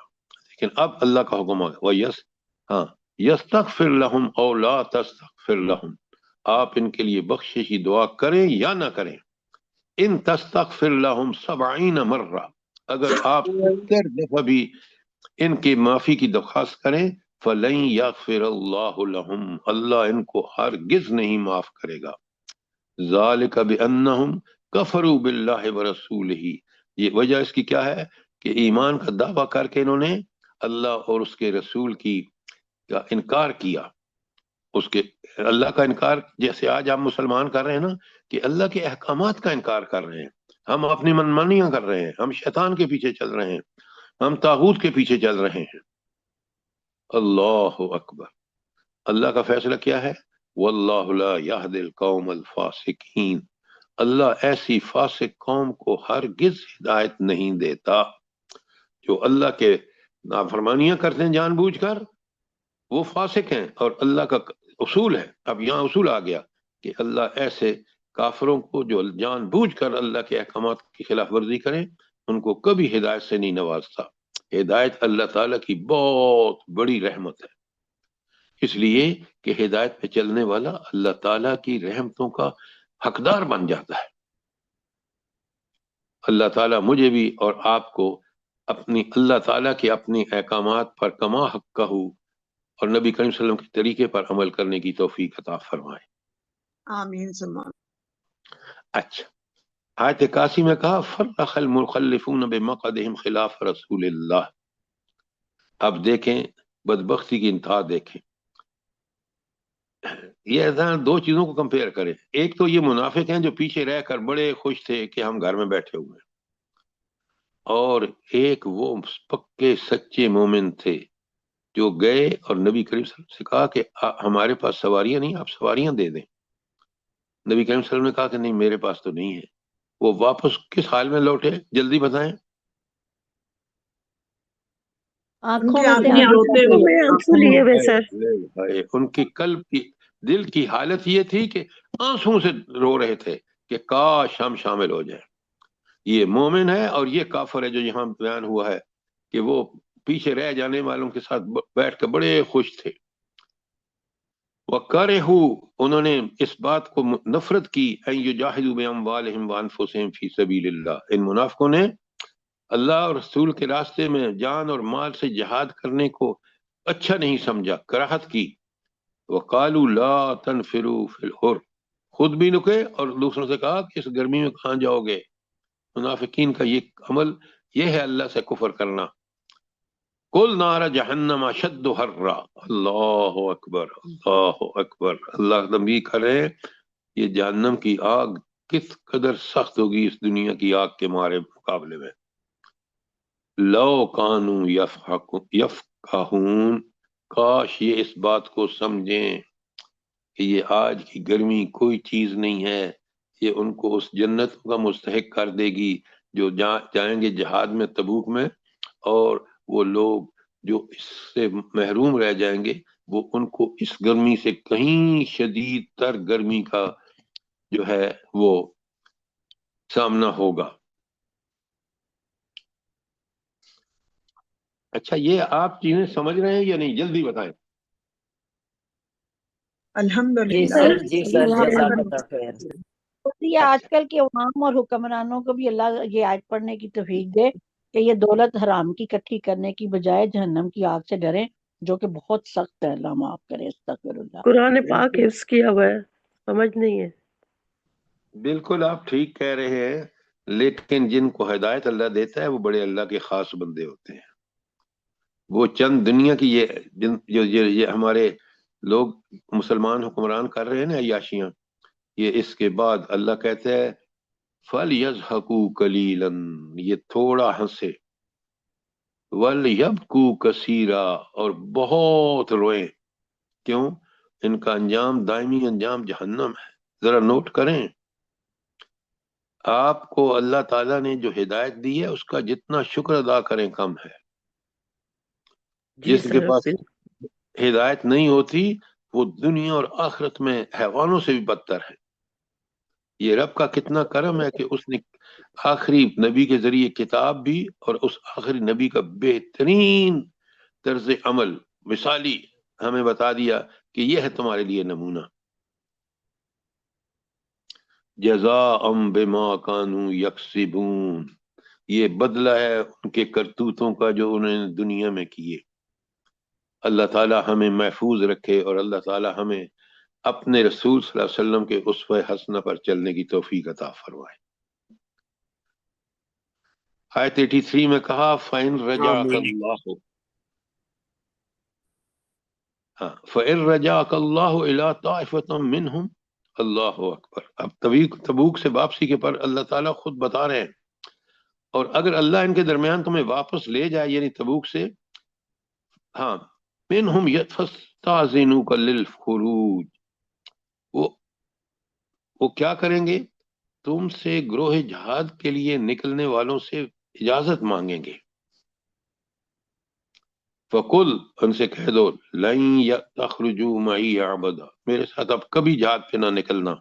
لیکن اب اللہ کا حکم ہے یستغفر لہم او لا تستغفر لہم، آپ ان کے لیے بخشش کی دعا کریں یا نہ کریں، ان تستغفر لہم 70 مرہ، اگر آپ 70 دفعہ بھی ان کی معافی کی درخواست کریں، فَلَن يَغْفِرَ اللَّهُ لَهُمْ، اللہ ان کو ہرگز نہیں معاف کرے گا۔ ذَلِكَ بِأَنَّهُمْ كَفَرُوا بِاللَّهِ وَرَسُولِهِ، یہ وجہ اس کی کیا ہے کہ ایمان کا دعویٰ کر کے انہوں نے اللہ اور اس کے رسول کی کا انکار کیا، اس کے اللہ کا انکار، جیسے آج ہم مسلمان کر رہے ہیں نا کہ اللہ کے احکامات کا انکار کر رہے ہیں، ہم اپنی منمانیاں کر رہے ہیں، ہم شیطان کے پیچھے چل رہے ہیں، ہم طاغوت کے پیچھے چل رہے ہیں۔ اللہ اکبر۔ اللہ کا فیصلہ کیا ہے؟ واللہ لا یہدی القوم الفاسقین، اللہ ایسی فاسق قوم کو ہرگز ہدایت نہیں دیتا۔ جو اللہ کے نافرمانیاں کرتے ہیں جان بوجھ کر، وہ فاسق ہیں، اور اللہ کا اصول ہے، اب یہاں اصول آ گیا کہ اللہ ایسے کافروں کو جو جان بوجھ کر اللہ کے احکامات کی خلاف ورزی کریں ان کو کبھی ہدایت سے نہیں نوازتا۔ ہدایت اللہ تعالیٰ کی بہت بڑی رحمت ہے، اس لیے کہ ہدایت پہ چلنے والا اللہ تعالیٰ کی رحمتوں کا حقدار بن جاتا ہے۔ اللہ تعالیٰ مجھے بھی اور آپ کو اپنی اللہ تعالیٰ کے اپنے احکامات پر کما حق ہو اور نبی کریم صلی اللہ علیہ وسلم کے طریقے پر عمل کرنے کی توفیق عطا فرمائے۔ آمین ثم آمین۔ اچھا، آیت 81 میں کہا فرق المخلفون بمقعدہم خلاف رسول اللہ۔ اب دیکھیں بدبختی کی انتہا دیکھیں، یہ اذان دو چیزوں کو کمپیئر کریں۔ ایک تو یہ منافق ہیں جو پیچھے رہ کر بڑے خوش تھے کہ ہم گھر میں بیٹھے ہوئے ہیں، اور ایک وہ پکے سچے مومن تھے جو گئے اور نبی کریم صلی اللہ علیہ وسلم سے کہا کہ ہمارے پاس سواریاں نہیں، آپ سواریاں دے دیں۔ نبی کریم صلی اللہ علیہ وسلم نے کہا کہ نہیں میرے پاس تو نہیں ہے۔ وہ واپس کس حال میں لوٹے جلدی بتائیں؟ آنکھوں ان کی میں سے آنکھیں روتے ہوئے۔ آنسو لیے ہوئے سر۔ ان کی قلب کی دل کی حالت یہ تھی کہ آنسوں سے رو رہے تھے کہ کاش ہم شامل ہو جائیں۔ یہ مومن ہے اور یہ کافر ہے جو یہاں بیان ہوا ہے کہ وہ پیچھے رہ جانے والوں کے ساتھ بیٹھ کر بڑے خوش تھے۔ وَكَرِهُوا انہوں نے اس بات کو نفرت کی ان یجاہدوا باموالہم وانفسہم فی سبیل اللہ، ان منافقوں نے اللہ اور رسول کے راستے میں جان اور مال سے جہاد کرنے کو اچھا نہیں سمجھا، کراہت کی۔ وَقَالُوا لَا تَنْفِرُوا فِي الْحُرِّ، خود بھی نکے اور دوسروں سے کہا کہ اس گرمی میں کہاں جاؤ گے۔ منافقین کا یہ عمل یہ ہے اللہ سے کفر کرنا۔ قُلْ نَارَ جَهَنَّمَ أَشَدُّ حَرًّا، اللہ اکبر اللہ اکبر، اللہ تنبیہ کرے یہ جہنم کی آگ کس قدر سخت ہوگی اس دنیا کی آگ کے مقابلے میں۔ لو کانوا یفقہون، کاش یہ اس بات کو سمجھیں کہ یہ آج کی گرمی کوئی چیز نہیں ہے، یہ ان کو اس جنت کا مستحق کر دے گی جو جائیں گے جہاد میں تبوک میں، اور وہ لوگ جو اس سے محروم رہ جائیں گے وہ ان کو اس گرمی سے کہیں شدید تر گرمی کا جو ہے وہ سامنا ہوگا۔ اچھا، یہ آپ چیزیں سمجھ رہے ہیں یا نہیں؟ جلدی بتائیں۔ جی الحمدللہ۔ سر، جی سر، جزاک اللہ خیر۔ یہ آج کل کے عوام اور حکمرانوں کو بھی اللہ یہ آیت پڑھنے کی توفیق دے کہ یہ دولت حرام کی اکٹھی کرنے کی بجائے جہنم کی آگ سے ڈریں جو کہ بہت سخت ہے، اللہ معاف کرے، استغفر اللہ۔ قرآن پاک حفظ کیا ہوا ہے، سمجھ نہیں ہے۔ بالکل آپ ٹھیک کہہ رہے ہیں، لیکن جن کو ہدایت اللہ دیتا ہے وہ بڑے اللہ کے خاص بندے ہوتے ہیں۔ وہ چند دنیا کی یہ ہمارے لوگ مسلمان حکمران کر رہے ہیں نا عیاشیاں، یہ اس کے بعد اللہ کہتے ہیں فَلْيَضْحَكُوا قَلِيلًا، یہ تھوڑا ہنسے، وَلْيَبْكُوا كَثِيرًا، اور بہت روئیں۔ کیوں؟ ان کا انجام دائمی انجام جہنم ہے۔ ذرا نوٹ کریں، آپ کو اللہ تعالیٰ نے جو ہدایت دی ہے اس کا جتنا شکر ادا کریں کم ہے۔ جی جس کے سر، پاس ہدایت نہیں ہوتی وہ دنیا اور آخرت میں حیوانوں سے بھی بدتر ہے۔ یہ رب کا کتنا کرم ہے کہ اس نے آخری نبی کے ذریعے کتاب بھی اور اس آخری نبی کا بہترین طرز عمل مثالی ہمیں بتا دیا کہ یہ ہے تمہارے لیے نمونہ۔ جزاء بما کانوا یکسبون، یہ بدلہ ہے ان کے کرتوتوں کا جو انہوں نے دنیا میں کیے۔ اللہ تعالی ہمیں محفوظ رکھے اور اللہ تعالی ہمیں اپنے رسول صلی اللہ علیہ وسلم کے اسوہ حسنہ پر چلنے کی توفیق عطا فرمائے۔ آیت 83 میں کہا فَإِن رَجَعَكَ اللَّهُ، فَإِن رَجَعَكَ اللَّهُ إِلَىٰ طَائِفَةٍ مِّنْهُمْ، اللہ اکبر۔ اب تبوک سے واپسی کے پر اللہ تعالیٰ خود بتا رہے ہیں، اور اگر اللہ ان کے درمیان تمہیں واپس لے جائے یعنی تبوک سے، ہاں، منہم یستأذنوک للخروج، وہ کیا کریں گے؟ تم سے گروہ جہاد کے لیے نکلنے والوں سے اجازت مانگیں گے۔ فقل، ان سے کہہ دو لن تخرجوا معی ابدا، میرے ساتھ اب کبھی جہاد پہ نہ نکلنا،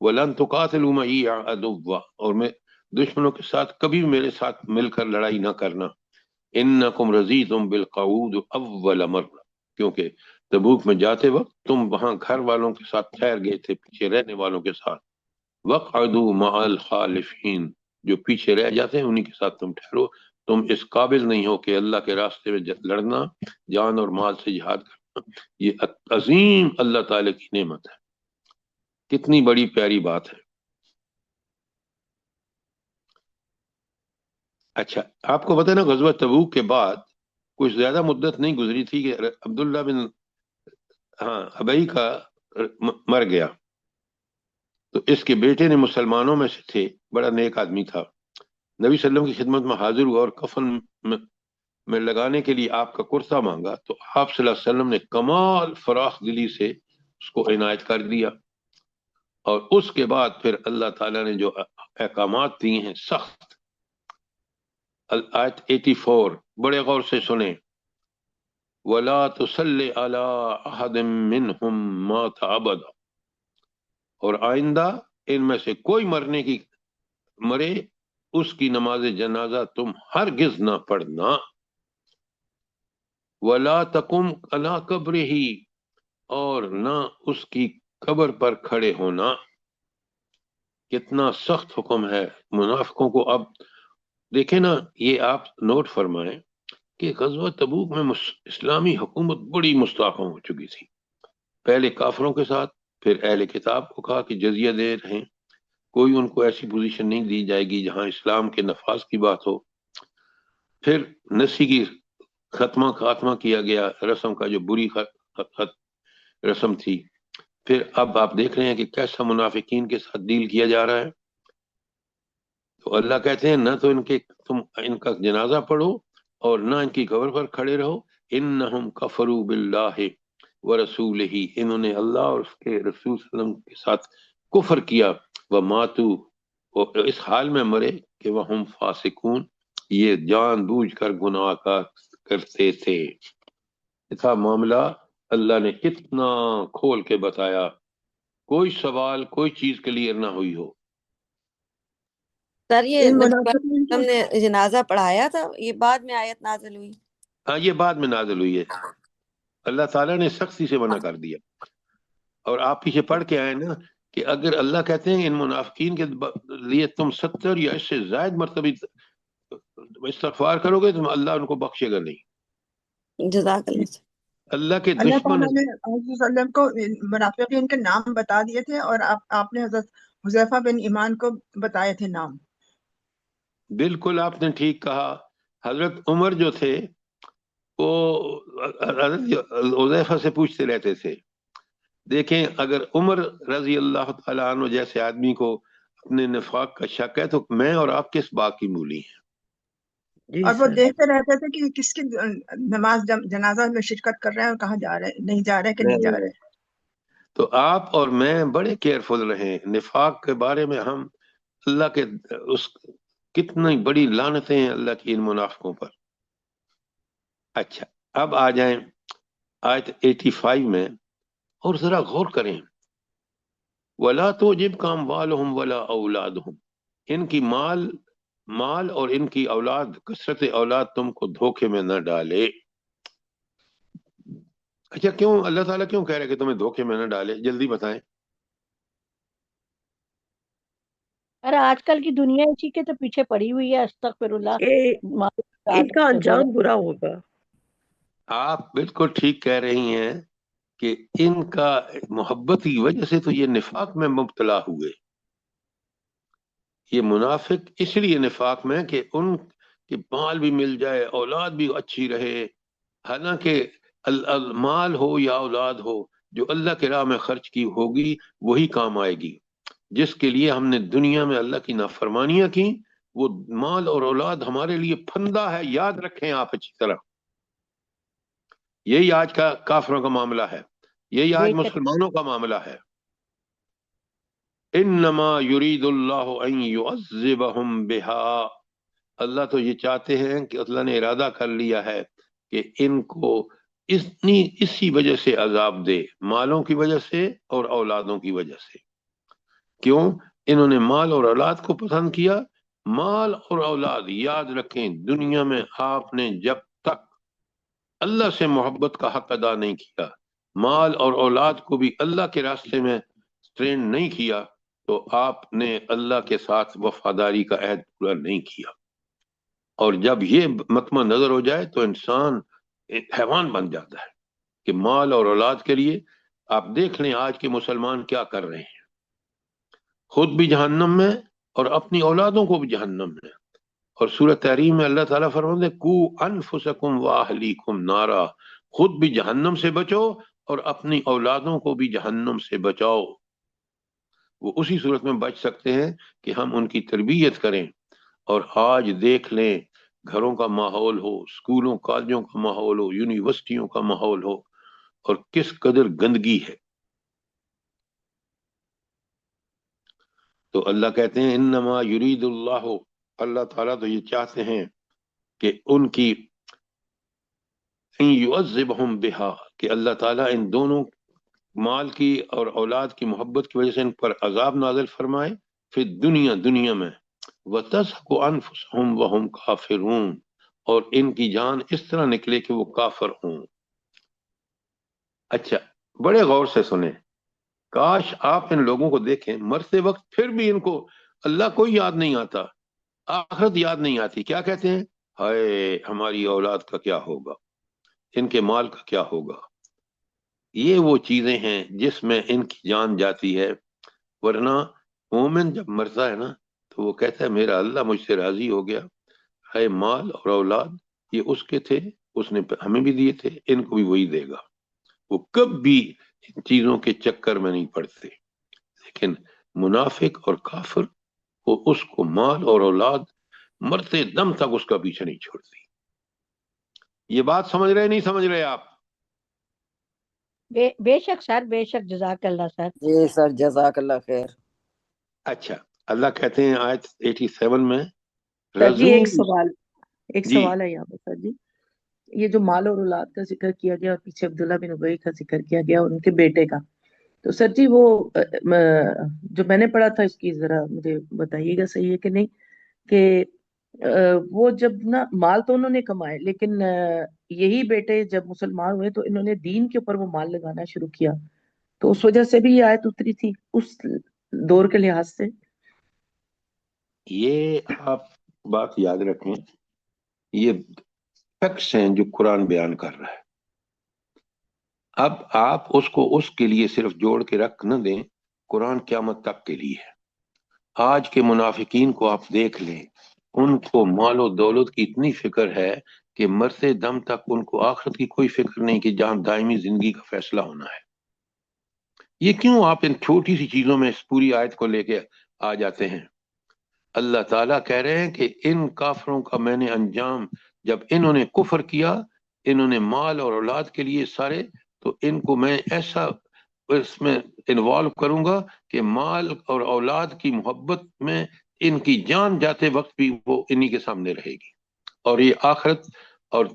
ولن تقاتلوا معی عدوا، اور میں دشمنوں کے ساتھ کبھی میرے ساتھ مل کر لڑائی نہ کرنا، انکم رضیتم بالقعود اول مرہ، کیونکہ تبوک میں جاتے وقت تم وہاں گھر والوں کے ساتھ ٹھہر گئے تھے، پیچھے رہنے والوں کے ساتھ. وقعدوا مع الخالفین، جو پیچھے رہ جاتے ہیں انہی کے ساتھ تم ٹھہرو. تم اس قابل نہیں ہو کہ اللہ کے راستے میں لڑنا، جان اور مال سے جہاد کرنا. یہ عظیم اللہ تعالی کی نعمت ہے. کتنی بڑی پیاری بات ہے. اچھا، آپ کو پتہ ہے نا غزوہ تبوک کے بعد کچھ زیادہ مدت نہیں گزری تھی کہ عبداللہ بن ابئی کا مر گیا. تو اس کے بیٹے نے مسلمانوں میں سے تھے، بڑا نیک آدمی تھا، نبی صلی اللہ علیہ وسلم کی خدمت میں حاضر ہوا اور کفن میں لگانے کے لیے آپ کا کرتا مانگا. تو آپ صلی اللہ علیہ وسلم نے کمال فراخ دلی سے اس کو عنایت کر دیا. اور اس کے بعد پھر اللہ تعالیٰ نے جو احکامات دیے ہیں سخت. آیت 84 بڑے غور سے سنیں. وَلَا تُصَلِّ عَلَىٰ أَحَدٍ مِّنْهُمْ مَاتَ أَبَدًا، اور آئندہ ان میں سے کوئی مرے اس کی نماز جنازہ تم ہرگز نہ پڑھنا. وَلَا تَقُمْ عَلَىٰ قَبْرِهِ، اور نہ اس کی قبر پر کھڑے ہونا. کتنا سخت حکم ہے منافقوں کو. اب دیکھیں نا، یہ آپ نوٹ فرمائیں کہ غزوہ تبوک میں اسلامی حکومت بڑی مستحکم ہو چکی تھی. پہلے کافروں کے ساتھ، پھر اہل کتاب کو کہا کہ جزیہ دے رہیں، کوئی ان کو ایسی پوزیشن نہیں دی جائے گی جہاں اسلام کے نفاذ کی بات ہو. پھر نسی کی خاتمہ کیا گیا رسم کا، جو بری رسم تھی. پھر اب آپ دیکھ رہے ہیں کہ کیسا منافقین کے ساتھ ڈیل کیا جا رہا ہے. تو اللہ کہتے ہیں نہ تو تم ان کا جنازہ پڑھو اور نہ ان کی قبر پر کھڑے رہو. انہم کفروا باللہ ورسولہ، انہوں نے اللہ اور اس کے رسول صلی اللہ علیہ وسلم کے ساتھ کفر کیا. وماتوا، اور اس حال میں مرے کہ وہم فاسقون، یہ جان بوجھ کر گناہ کرتے تھے. تھا معاملہ. اللہ نے کتنا کھول کے بتایا، کوئی سوال کوئی چیز کلیئر نہ ہوئی ہو. سر یہ ان نبی منافقین ہم کو نے جنازہ پڑھایا تھا، یہ بعد میں آیت نازل ہوئی. ہاں، یہ بعد میں نازل ہوئی ہے. اللہ تعالیٰ نے سختی سے منع کر دیا. اور آپ پیچھے پڑھ کے آئے نا کہ اگر اللہ کہتے ہیں ان منافقین کے لیے تم 70 یا اس سے زائد مرتبہ استغفار کرو گے تو اللہ ان کو بخشے گا نہیں. جزاک اللہ سر. اللہ کے اللہ دشمن تعالیٰ نے حضرت صلی اللہ علیہ وسلم کو منافقین کے نام بتا دیے تھے، اور آپ نے حضرت حذیفہ بن ایمان کو بتائے تھے نام. بالکل آپ نے ٹھیک کہا. حضرت عمر جو تھے وہ حضرت حذیفہ سے پوچھتے رہتے تھے. دیکھیں، اگر عمر رضی اللہ تعالیٰ عنہ جیسے آدمی کو اپنے نفاق کا شک ہے تو میں اور آپ کس بات کی مولی ہیں. جی اور وہ سر. دیکھتے رہتے تھے کہ کس کی نماز جنازہ میں شرکت کر رہے ہیں اور کہاں جا رہے ہیں، نہیں جا رہے کہ نہیں جا رہے. تو آپ اور میں بڑے کیئرفل رہیں نفاق کے بارے میں. ہم اللہ کے کتنی بڑی لعنتیں ہیں اللہ کی ان منافقوں پر. اچھا، اب آ جائیں آیت 85 میں اور ذرا غور کریں. وَلَا تُعْجِبْكَ أَمْوَالُهُمْ وَلَا أَوْلَادُهُمْ، ان کی مال اور ان کی اولاد، کثرت اولاد تم کو دھوکے میں نہ ڈالے. اچھا، کیوں اللہ تعالیٰ کیوں کہہ رہے کہ تمہیں دھوکے میں نہ ڈالے؟ جلدی بتائیں. اور آج کل کی دنیا اسی کے تو پیچھے پڑی ہوئی ہے. استغفر اللہ. ان کا انجام برا ہوگا. آپ بالکل ٹھیک کہہ رہی ہیں کہ ان کا محبت کی وجہ سے تو یہ نفاق میں مبتلا ہوئے. یہ منافق اس لیے نفاق میں کہ ان کے مال بھی مل جائے، اولاد بھی اچھی رہے. حالانکہ مال ہو یا اولاد ہو، جو اللہ کے راہ میں خرچ کی ہوگی وہی کام آئے گی. جس کے لیے ہم نے دنیا میں اللہ کی نافرمانیاں کی، وہ مال اور اولاد ہمارے لیے پھندا ہے. یاد رکھیں آپ اچھی طرح. یہی آج کا کافروں کا معاملہ ہے، یہی آج مسلمانوں کا معاملہ ہے. انما یرید اللہ ان یعذبہم بہا، اللہ تو یہ چاہتے ہیں کہ اللہ نے ارادہ کر لیا ہے کہ ان کو اسی وجہ سے عذاب دے، مالوں کی وجہ سے اور اولادوں کی وجہ سے. کیوں؟ انہوں نے مال اور اولاد کو پسند کیا مال اور اولاد، یاد رکھیں دنیا میں آپ نے جب تک اللہ سے محبت کا حق ادا نہیں کیا، مال اور اولاد کو بھی اللہ کے راستے میں ٹرین نہیں کیا، تو آپ نے اللہ کے ساتھ وفاداری کا عہد پورا نہیں کیا۔ اور جب یہ مطمع نظر ہو جائے تو انسان ایک حیوان بن جاتا ہے کہ مال اور اولاد کے لیے۔ آپ دیکھ لیں آج کے مسلمان کیا کر رہے ہیں، خود بھی جہنم میں اور اپنی اولادوں کو بھی جہنم میں۔ اور سورۃ تحریم میں اللہ تعالیٰ فرماتے ہیں کو انفسکم واہلیکم نارا، خود بھی جہنم سے بچو اور اپنی اولادوں کو بھی جہنم سے بچاؤ۔ وہ اسی صورت میں بچ سکتے ہیں کہ ہم ان کی تربیت کریں۔ اور آج دیکھ لیں گھروں کا ماحول ہو، اسکولوں کالجوں کا ماحول ہو، یونیورسٹیوں کا ماحول ہو، اور کس قدر گندگی ہے۔ تو اللہ کہتے ہیں انما یرید اللہ، اللہ تعالیٰ تو یہ چاہتے ہیں کہ ان کی یعذبہم بہا، کہ اللہ تعالیٰ ان دونوں مال کی اور اولاد کی محبت کی وجہ سے ان پر عذاب نازل فرمائے پھر دنیا میں، وَتَزْهَقُ أَنفُسُهُمْ وَهُمْ كَافِرُونَ، اور ان کی جان اس طرح نکلے کہ وہ کافر ہوں۔ اچھا بڑے غور سے سنیں، کاش آپ ان لوگوں کو دیکھیں مرتے وقت پھر بھی ان کو اللہ کوئی یاد نہیں آتا، آخرت یاد نہیں آتی، کیا کہتے ہیں ہائے ہماری اولاد کا کیا ہوگا، ان کے مال کا کیا ہوگا۔ یہ وہ چیزیں ہیں جس میں ان کی جان جاتی ہے۔ ورنہ مومن جب مرتا ہے نا تو وہ کہتا ہے میرا اللہ مجھ سے راضی ہو گیا، ہے مال اور اولاد یہ اس کے تھے، اس نے ہمیں بھی دیے تھے، ان کو بھی وہی دے گا۔ وہ کبھی ان چیزوں کے چکر میں نہیں پڑتے۔ لیکن منافق اور کافر وہ اس کو مال اور اولاد مرتے دم تک اس کا پیچھے نہیں چھوڑتی۔ یہ بات سمجھ رہے نہیں سمجھ رہے آپ؟ بے شک سر، بے شک، جزاک اللہ سر۔ جی سر جزاک اللہ خیر۔ اچھا اللہ کہتے ہیں آیت 87 میں سر جی ایک جی سوال ہے یہاں پہ سر جی، یہ جو مال اور اولاد کا ذکر کیا گیا اور پیچھے عبداللہ بن ابی کا ذکر کیا گیا ان کے بیٹے کا، تو سر جی وہ جو میں نے پڑھا تھا اس کی ذرا مجھے بتائیے گا صحیح ہے کہ نہیں، کہ وہ جب نا مال تو انہوں نے کمائے لیکن یہی بیٹے جب مسلمان ہوئے تو انہوں نے دین کے اوپر وہ مال لگانا شروع کیا، تو اس وجہ سے بھی یہ آیت اتری تھی اس دور کے لحاظ سے۔ یہ آپ بات یاد رکھیں، یہ فیکٹس ہیں جو قرآن بیان کر رہا ہے۔ اب آپ اس کو اس کے لیے صرف جوڑ کے رکھ نہ دیں، قرآن قیامت تک کے لیے ہے۔ آج کے منافقین کو آپ دیکھ لیں، ان کو مال و دولت کی اتنی فکر ہے کہ مرتے دم تک ان کو آخرت کی کوئی فکر نہیں کہ جہاں دائمی زندگی کا فیصلہ ہونا ہے۔ یہ کیوں آپ ان چھوٹی سی چیزوں میں اس پوری آیت کو لے کے آ جاتے ہیں؟ اللہ تعالیٰ کہہ رہے ہیں کہ ان کافروں کا میں نے انجام، جب انہوں نے کفر کیا، انہوں نے مال اور اولاد کے لیے سارے، تو ان کو میں ایسا اس میں انوالو کروں گا کہ مال اور اولاد کی محبت میں ان کی جان جاتے وقت بھی وہ انہی کے سامنے رہے گی، اور یہ آخرت اور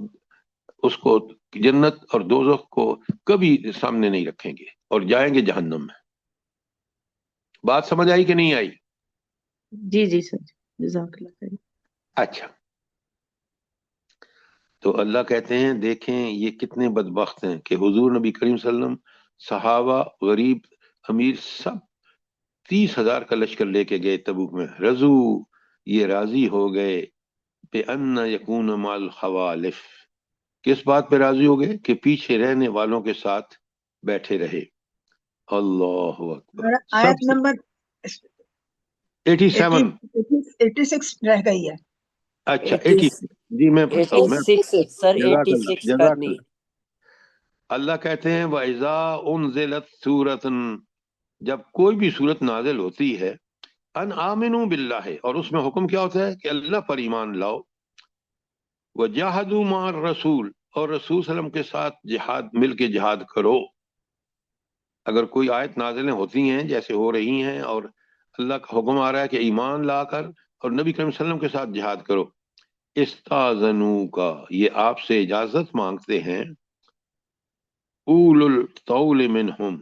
اس کو جنت اور دوزخ کو کبھی سامنے نہیں رکھیں گے اور جائیں گے جہنم میں۔ بات سمجھ آئی کہ نہیں آئی؟ جی جی سر جزاک اللہ خیر۔ اچھا تو اللہ کہتے ہیں دیکھیں یہ کتنے بدبخت ہیں کہ حضور نبی کریم صلی اللہ علیہ وسلم، صحابہ، غریب امیر سب 30,000 کا لشکر لے کے گئے تبوک میں، رضو یہ راضی ہو گئے بے ان یکون مال الخوالف، کس بات پہ راضی ہو گئے کہ پیچھے رہنے والوں کے ساتھ بیٹھے رہے۔ اللہ اکبر۔ آیت نمبر 87 86 رہ گئی ہے۔ اچھا 80 جی میں پڑھتا ہوں، 86 سر جزاک 86 اللہ جزاک کرنی۔ اللہ۔ اللہ کہتے ہیں وَإِذَا أُنزِلَتْ سُورَةٌ، جب کوئی بھی صورت نازل ہوتی ہے، ان آمنوا باللہ، اور اس میں حکم کیا ہوتا ہے کہ اللہ پر ایمان لاؤ، وَجَاهَدُوا مَعَ الرَّسُولِ، اور رسول صلی اللہ علیہ وسلم کے ساتھ جہاد، مل کے جہاد کرو۔ اگر کوئی آیت نازلیں ہوتی ہیں جیسے ہو رہی ہیں اور اللہ کا حکم آ رہا ہے کہ ایمان لا کر اور نبی کریم صلی اللہ علیہ وسلم کے ساتھ جہاد کرو، استاذنوا کا یہ آپ سے اجازت مانگتے ہیں، اول الطول منہم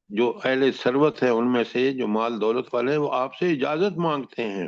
جو اہل ثروت ہیں ان میں سے، جو مال دولت والے ہیں، وہ آپ سے اجازت مانگتے ہیں،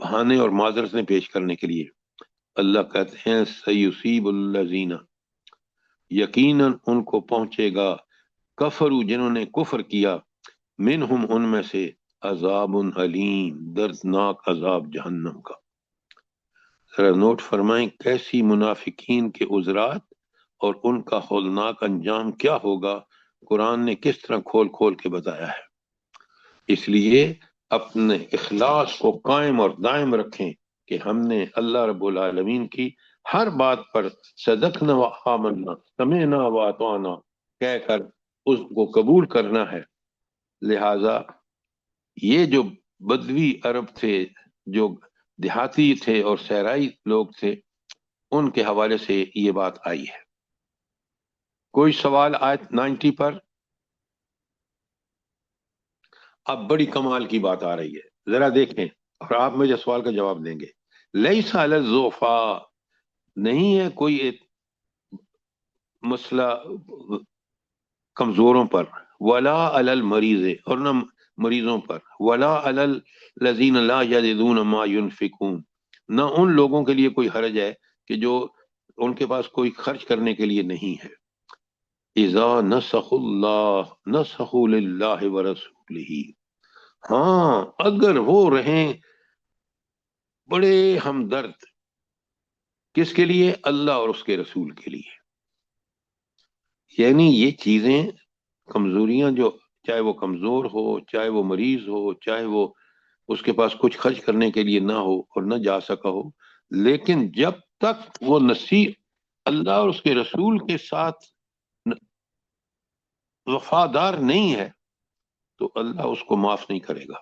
بہانے اور معذرتیں پیش کرنے کے لیے. اللہ کہتے ہیں سیصیب الذین، یقیناً ان کو پہنچے گا، کفروا جنہوں نے کفر کیا، منہم ان میں سے، عذاب علیم دردناک عذاب جہنم کا. ذرا نوٹ فرمائیں کیسی منافقین کے عذرات اور ان کا ہولناک انجام کیا ہوگا، قرآن نے کس طرح کھول کھول کے بتایا ہے. اس لیے اپنے اخلاص کو قائم اور دائم رکھیں کہ ہم نے اللہ رب العالمین کی ہر بات پر صدقنا و آمنا سمعنا و اطعنا کہہ کر اس کو قبول کرنا ہے. لہذا یہ جو بدوی عرب تھے، جو دیہاتی تھے اور صحرائی لوگ تھے، ان کے حوالے سے یہ بات آئی ہے. کوئی سوال آیت 90 پر؟ اب بڑی کمال کی بات آ رہی ہے، ذرا دیکھیں اور آپ مجھے سوال کا جواب دیں گے. لیس علی الضعفاء، نہیں ہے کوئی ایک مسئلہ کمزوروں پر، ولا علی المریض، اور نہ مریضوں پر، ولا علی الذین لا یجدون ما ينفقون، نہ ان لوگوں کے لیے کوئی حرج ہے کہ جو ان کے پاس کوئی خرچ کرنے کے لیے نہیں ہے. اذا نسخوا اللہ نسخوا للہ ورسولہ، ہاں اگر وہ رہیں بڑے ہمدرد، کس کے لیے؟ اللہ اور اس کے رسول کے لیے. یعنی یہ چیزیں کمزوریاں، جو چاہے وہ کمزور ہو، چاہے وہ مریض ہو، چاہے وہ اس کے پاس کچھ خرچ کرنے کے لیے نہ ہو اور نہ جا سکا ہو، لیکن جب تک وہ نصیب اللہ اور اس کے رسول کے ساتھ وفادار نہیں ہے تو اللہ اس کو معاف نہیں کرے گا.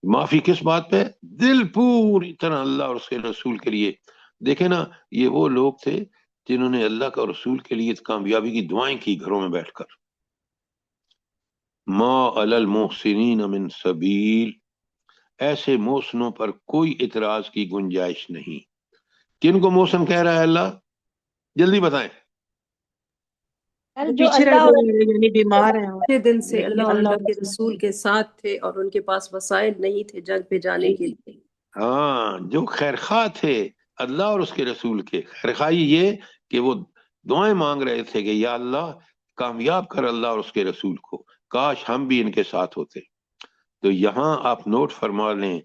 معافی کس بات پہ؟ دل پوری طرح اللہ اور اس کے رسول کے لیے. دیکھیں نا، یہ وہ لوگ تھے جنہوں نے اللہ کا رسول کے لیے کامیابی کی دعائیں کی گھروں میں بیٹھ کر. ما علی المحسنین من سبیل، ایسے محسنوں پر کوئی اعتراض کی گنجائش نہیں. کن کو محسن کہہ رہا ہے اللہ؟ جلدی بتائیں. جو پیچھے رہ اللہ اور گئے یعنی بیمار ہیں اچھے دل سے لیکن اللہ اور اللہ اللہ کے رسول کے ساتھ تھے اور ان کے پاس وسائل نہیں تھے جنگ پہ جانے کے لیے. ہاں، جو خیرخواہ تھے اللہ اور اس کے رسول کے. خیرخواہی یہ کہ وہ دعائیں مانگ رہے تھے کہ یا اللہ کامیاب کر اللہ اور اس کے رسول کو، کاش ہم بھی ان کے ساتھ ہوتے. تو یہاں آپ نوٹ فرما لیں،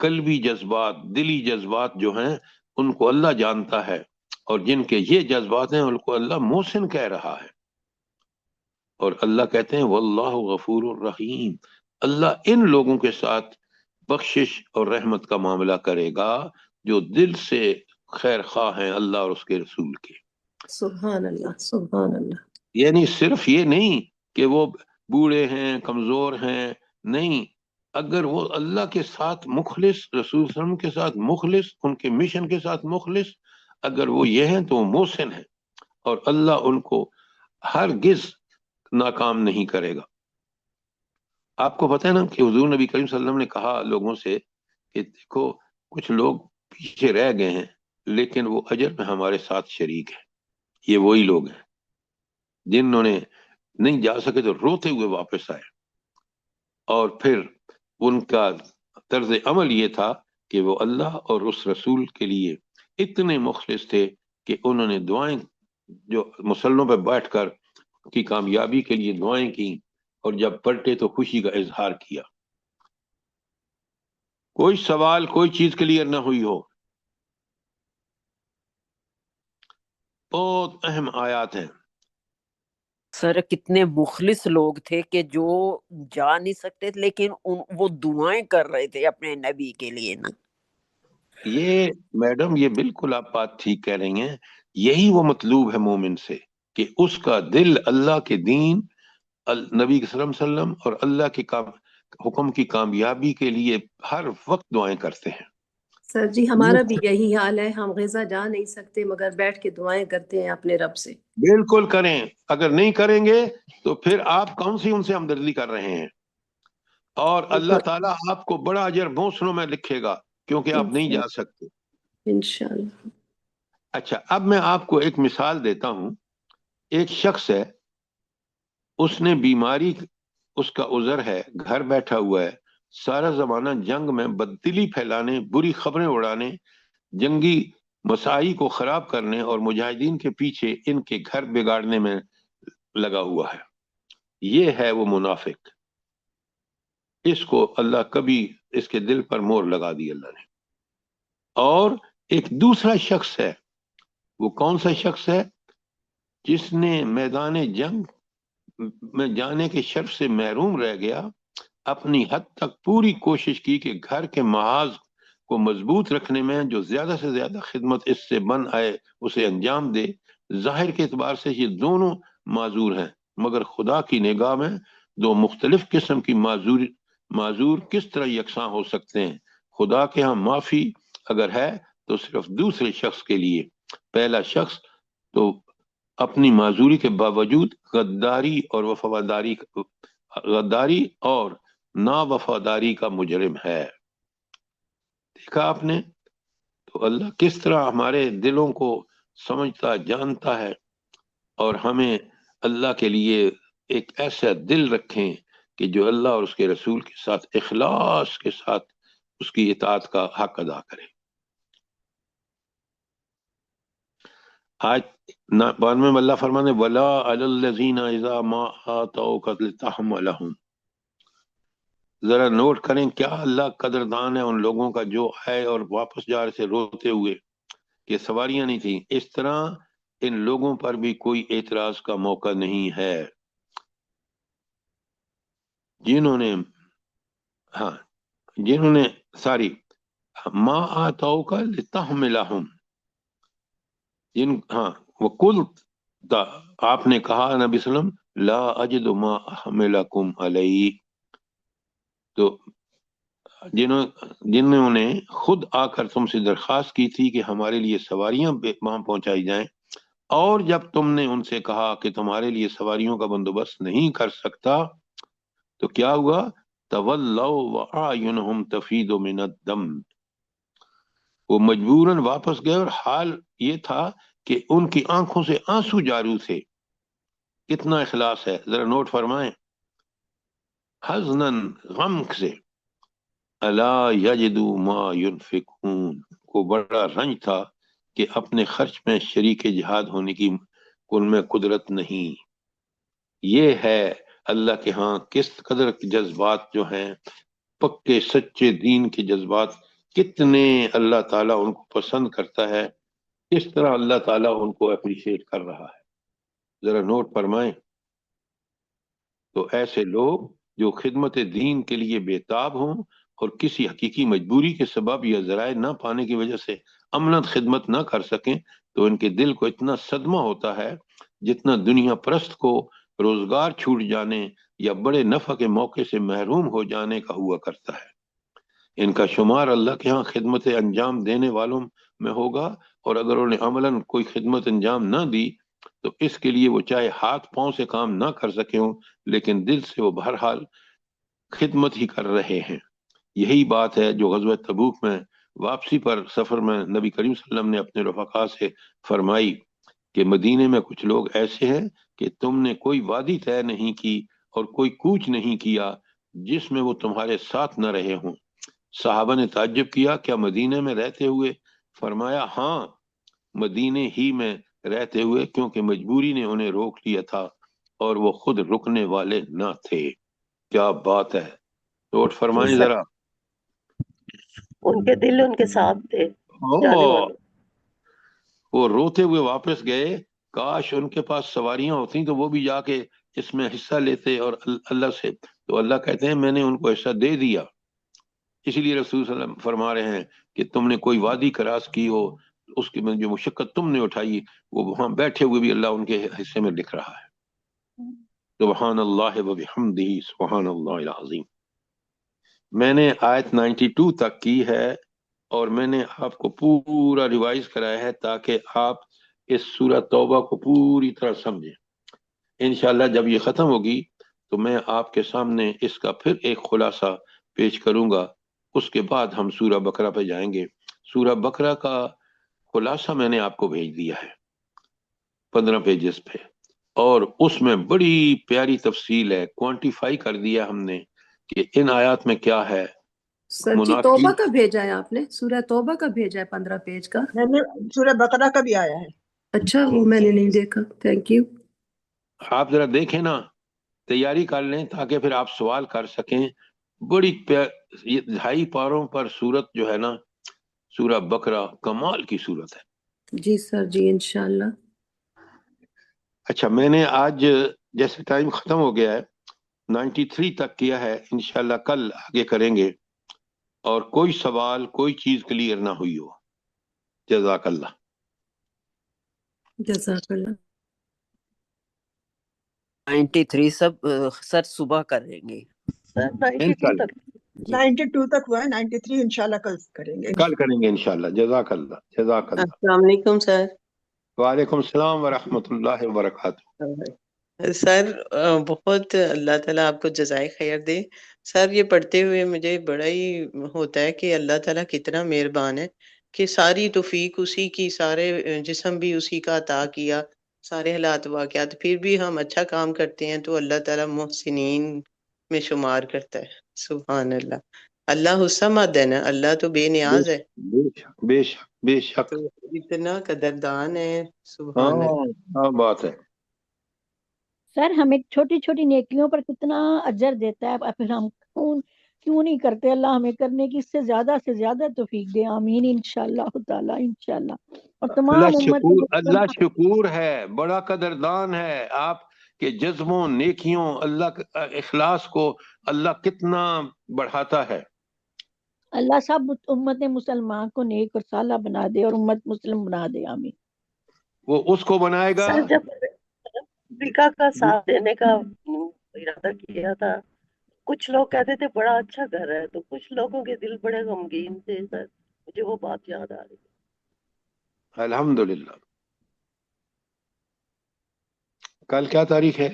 قلبی جذبات، دلی جذبات جو ہیں ان کو اللہ جانتا ہے، اور جن کے یہ جذبات ہیں ان کو اللہ محسن کہہ رہا ہے. اور اللہ کہتے ہیں واللہ غفور الرحیم، اللہ ان لوگوں کے ساتھ بخشش اور رحمت کا معاملہ کرے گا جو دل سے خیر خواہ ہیں اللہ اور اس کے رسول کے. سبحان اللہ سبحان اللہ. یعنی صرف یہ نہیں کہ وہ بوڑھے ہیں، کمزور ہیں، نہیں، اگر وہ اللہ کے ساتھ مخلص، رسول صلی اللہ علیہ وسلم کے ساتھ مخلص، ان کے مشن کے ساتھ مخلص، اگر وہ یہ ہیں تو وہ محسن ہیں، اور اللہ ان کو ہرگز ناکام نہیں کرے گا. آپ کو پتہ ہے نا کہ حضور نبی کریم صلی اللہ علیہ وسلم نے کہا لوگوں سے کہ دیکھو کچھ لوگ پیچھے رہ گئے ہیں لیکن وہ اجر میں ہمارے ساتھ شریک ہیں. یہ وہی لوگ ہیں جنہوں نے نہیں جا سکے تو روتے ہوئے واپس آئے، اور پھر ان کا طرز عمل یہ تھا کہ وہ اللہ اور اس رسول کے لیے اتنے مخلص تھے کہ انہوں نے دعائیں، جو مسلوں پہ بیٹھ کر کی کامیابی کے لیے دعائیں کی، اور جب پلٹے تو خوشی کا اظہار کیا. کوئی سوال، کوئی چیز کلیئر نہ ہوئی ہو؟ بہت اہم آیات ہیں. سر کتنے مخلص لوگ تھے کہ جو جا نہیں سکتے لیکن وہ دعائیں کر رہے تھے اپنے نبی کے لیے نا. یہ میڈم، یہ بالکل آپ بات ٹھیک کہہ رہی ہیں. یہی وہ مطلوب ہے مومن سے کہ اس کا دل اللہ کے دین، نبی صلی اللہ علیہ وسلم اور اللہ کے حکم کی کامیابی کے لیے ہر وقت دعائیں کرتے ہیں. سر جی ہمارا بھی یہی حال ہے، ہم غزہ جا نہیں سکتے مگر بیٹھ کے دعائیں کرتے ہیں اپنے رب سے. بالکل کریں، اگر نہیں کریں گے تو پھر آپ کون سی ان سے ہمدردی کر رہے ہیں، اور اللہ تعالیٰ آپ کو بڑا اجر محسنوں میں لکھے گا کیونکہ آپ نہیں جا سکتے. انشاءاللہ. اچھا، اب میں آپ کو ایک مثال دیتا ہوں. ایک شخص ہے، اس نے بیماری، اس کا عذر ہے، گھر بیٹھا ہوا ہے، سارا زمانہ جنگ میں بددلی پھیلانے، بری خبریں اڑانے، جنگی مساعی کو خراب کرنے اور مجاہدین کے پیچھے ان کے گھر بگاڑنے میں لگا ہوا ہے۔ یہ ہے وہ منافق، اس کو اللہ کبھی اس کے دل پر مور لگا دی اللہ نے۔ اور ایک دوسرا شخص ہے، وہ کون سا شخص ہے؟ جس نے میدان جنگ میں جانے کے شرف سے محروم رہ گیا، اپنی حد تک پوری کوشش کی کہ گھر کے محاذ کو مضبوط رکھنے میں جو زیادہ سے زیادہ خدمت اس سے بن آئے اسے انجام دے۔ ظاہر کے اعتبار سے یہ دونوں معذور ہیں، مگر خدا کی نگاہ میں دو مختلف قسم کی معذور کس طرح یکساں ہو سکتے ہیں؟ خدا کے ہاں معافی اگر ہے تو صرف دوسرے شخص کے لیے۔ پہلا شخص تو اپنی معذوری کے باوجود غداری اور نا وفاداری کا مجرم ہے۔ دیکھا آپ نے؟ تو اللہ کس طرح ہمارے دلوں کو سمجھتا جانتا ہے، اور ہمیں اللہ کے لیے ایک ایسا دل رکھیں کہ جو اللہ اور اس کے رسول کے ساتھ اخلاص کے ساتھ اس کی اطاعت کا حق ادا کرے۔ آج 92 میں اللہ فرمانے وَلَا عَلَى الَّذِينَ إِذَا مَا آتَوْكَ لِتَحْمِلَهُمْ۔ ذرا نوٹ کریں کیا اللہ قدردان ہے ان لوگوں کا جو آئے اور واپس جا رہے تھے روتے ہوئے کہ سواریاں نہیں تھیں۔ اس طرح ان لوگوں پر بھی کوئی اعتراض کا موقع نہیں ہے جنہوں نے ما آتَوْكَ لِتَحْمِلَهُمْ، وَقُلْتَ، آپ نے کہا نبی صلی اللہ علیہ وسلم لا اجد ما احملکم علیہ، تو جنہوں نے خود آ کر تم سے درخواست کی تھی کہ ہمارے لیے سواریاں وہاں پہنچائی جائیں، اور جب تم نے ان سے کہا کہ تمہارے لیے سواریوں کا بندوبست نہیں کر سکتا تو کیا ہوا؟ تولوا واعینہم تفیض من الدم، وہ مجبوراً واپس گئے اور حال یہ تھا کہ ان کی آنکھوں سے آنسو جاری تھے۔ کتنا اخلاص ہے، ذرا نوٹ فرمائیں، حزناً، غم سے، الا یجدوا ما ينفقون، کو بڑا رنج تھا کہ اپنے خرچ میں شریک جہاد ہونے کی ان میں قدرت نہیں۔ یہ ہے اللہ کے ہاں کس قدر جذبات جو ہیں، پکے سچے دین کے جذبات، کتنے اللہ تعالیٰ ان کو پسند کرتا ہے، کس طرح اللہ تعالیٰ ان کو اپریشیٹ کر رہا ہے، ذرا نوٹ فرمائیں۔ تو ایسے لوگ جو خدمت دین کے لیے بےتاب ہوں اور کسی حقیقی مجبوری کے سبب یا ذرائع نہ پانے کی وجہ سے امنت خدمت نہ کر سکیں، تو ان کے دل کو اتنا صدمہ ہوتا ہے جتنا دنیا پرست کو روزگار چھوٹ جانے یا بڑے نفع کے موقع سے محروم ہو جانے کا ہوا کرتا ہے۔ ان کا شمار اللہ کے ہاں خدمت انجام دینے والوں میں ہوگا، اور اگر انہوں نے عملاً کوئی خدمت انجام نہ دی تو اس کے لیے وہ چاہے ہاتھ پاؤں سے کام نہ کر سکے ہوں، لیکن دل سے وہ بہرحال خدمت ہی کر رہے ہیں۔ یہی بات ہے جو غزوہ تبوک میں واپسی پر سفر میں نبی کریم صلی اللہ علیہ وسلم نے اپنے رفقا سے فرمائی کہ مدینے میں کچھ لوگ ایسے ہیں کہ تم نے کوئی وادی طے نہیں کی اور کوئی کوچ نہیں کیا جس میں وہ تمہارے ساتھ نہ رہے ہوں۔ صحابہ نے تعجب کیا، کیا مدینے میں رہتے ہوئے؟ فرمایا ہاں، مدینے ہی میں رہتے ہوئے، کیونکہ مجبوری نے انہیں روک لیا تھا اور وہ خود رکنے والے نہ تھے۔ کیا بات ہے، نوٹ فرمائیں ذرا۔ ان کے دل ان کے ساتھ تھے جانے والوں۔ وہ روتے ہوئے واپس گئے، کاش ان کے پاس سواریاں ہوتی تو وہ بھی جا کے اس میں حصہ لیتے اور اللہ سے، تو اللہ کہتے ہیں میں نے ان کو حصہ دے دیا۔ اسی لیے رسول صلی اللہ علیہ وسلم فرما رہے ہیں کہ تم نے کوئی وادی کراس کی ہو، اس کی جو مشقت تم نے اٹھائی وہ وہاں بیٹھے ہوئے بھی اللہ ان کے حصے میں لکھ رہا ہے۔ سبحان اللہ و بحمدہ، سبحان اللہ العظیم۔ میں نے آیت 92 تک کی ہے اور میں نے آپ کو پورا ریوائز کرایا ہے تاکہ آپ اس سورہ توبہ کو پوری طرح سمجھیں۔ انشاءاللہ جب یہ ختم ہوگی تو میں آپ کے سامنے اس کا پھر ایک خلاصہ پیش کروں گا، اس کے بعد ہم سورہ بقرہ پہ جائیں گے۔ سورہ بقرہ کا خلاصہ میں نے آپ کو بھیج دیا ہے 15 پیجز پہ، اور اس میں بڑی پیاری تفصیل ہے، کوانٹیفائی کر دیا ہم نے کہ ان آیات میں کیا ہے. سر جی توبہ منافقین کا بھیجا ہے آپ نے، سورہ توبہ کا بھیجا ہے 15 پیج کا. میں نے سورہ بقرہ کا بھی آیا ہے. اچھا وہ میں نے نہیں دیکھا، تھینک یو. آپ ذرا دیکھیں نا، تیاری کر لیں تاکہ پھر آپ سوال کر سکیں. بڑی یہ 2.5 پاروں پر سورت جو ہے نا، سورہ بقرہ کمال کی سورت ہے. جی سر جی انشاءاللہ. اچھا، میں نے آج جیسے ٹائم ختم ہو گیا ہے 93 تک کیا ہے، انشاءاللہ کل آگے کریں گے. اور کوئی سوال کوئی چیز کلیئر نہ ہوئی ہو. جزاک اللہ. جزاک اللہ. 93 سب سر صبح کریں گے. سر 92 انشاءاللہ تک. 92 تک ہوا ہے، 93 انشاءاللہ کل کریں گے. کل کریں گے انشاءاللہ. جزاک اللہ، جزاک اللہ. السلام علیکم سر. وعلیکم السلام ورحمۃ اللہ وبرکاتہ. سر بہت اللہ تعالیٰ آپ کو جزائے خیر دے. سر یہ پڑھتے ہوئے مجھے بڑا ہی ہوتا ہے کہ اللہ تعالیٰ کتنا مہربان ہے کہ ساری توفیق اسی کی، سارے جسم بھی اسی کا عطا کیا، سارے حالات واقعات، پھر بھی ہم اچھا کام کرتے ہیں تو اللہ تعالیٰ محسنین میں شمار کرتا ہے. سبحان اللہ. اللہ الصمد ہے نا، اللہ تو بے نیاز ہے، بے شک بے شک بے شک. تو اتنا قدردان ہے. ہاں سبحان اللہ. ہاں بات ہے. سر ہمیں چھوٹی چھوٹی نیکیوں پر کتنا اجر دیتا ہے، پھر ہم کیوں نہیں کرتے؟ اللہ ہمیں کرنے کی اس سے زیادہ توفیق دے. آمین انشاءاللہ تعالی انشاءاللہ. اور تمام اللہ شکور ہے، بڑا قدردان ہے آپ کے جذبوں، نیکیوں، اللہ اخلاص کو اللہ کتنا بڑھاتا ہے. اللہ سب امت مسلمان کو نیک اور صالح بنا دے اور امت مسلم بنا دے. آمین. وہ اس کو بنائے گا. سر جب امریکہ کا ساتھ دینے کا ارادہ کیا تھا، کچھ لوگ کہتے تھے بڑا اچھا گھر ہے، تو کچھ لوگوں کے دل بڑے غمگین تھے. سر مجھے وہ بات یاد آ رہی ہے. الحمدللہ. کل کیا تاریخ ہے؟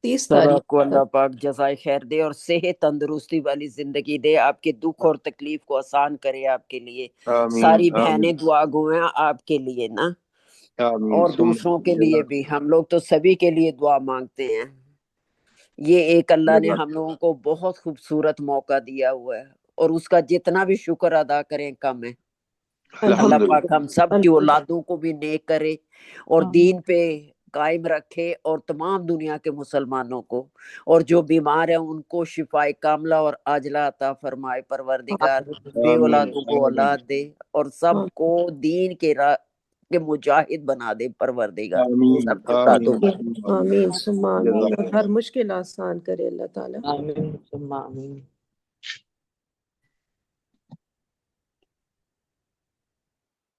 30 سر تاریخ آپ کو اللہ پاک جزائے خیر دے اور صحت تندرستی والی زندگی دے، آپ کے دکھ اور تکلیف کو آسان کرے آپ کے لیے. آمین ساری آمین بہنیں دعا گو ہیں آپ کے لیے نا، آمین. اور دوسروں کے لیے بھی. ہم لوگ تو سبھی کے لیے دعا مانگتے ہیں. یہ ایک اللہ نے ہم لوگوں کو بہت خوبصورت موقع دیا ہوا ہے، اور اس کا جتنا بھی شکر ادا کریں کم ہے. اللہ پاک ہم سب کی اولادوں کو بھی نیک کرے اور دین پہ قائم رکھے، اور تمام دنیا کے مسلمانوں کو، اور جو بیمار ہیں ان کو شفاء کاملہ اور عاجلہ عطا فرمائے پروردگار. بے اولادوں کو اولاد دے اور سب کو دین کے راہ کے مجاہد بنا دے پروردگار. سب کی اولادوں کو آمین ثم آمین. اور ہر مشکل آسان کرے اللہ تعالیٰ. آمین ثم آمین.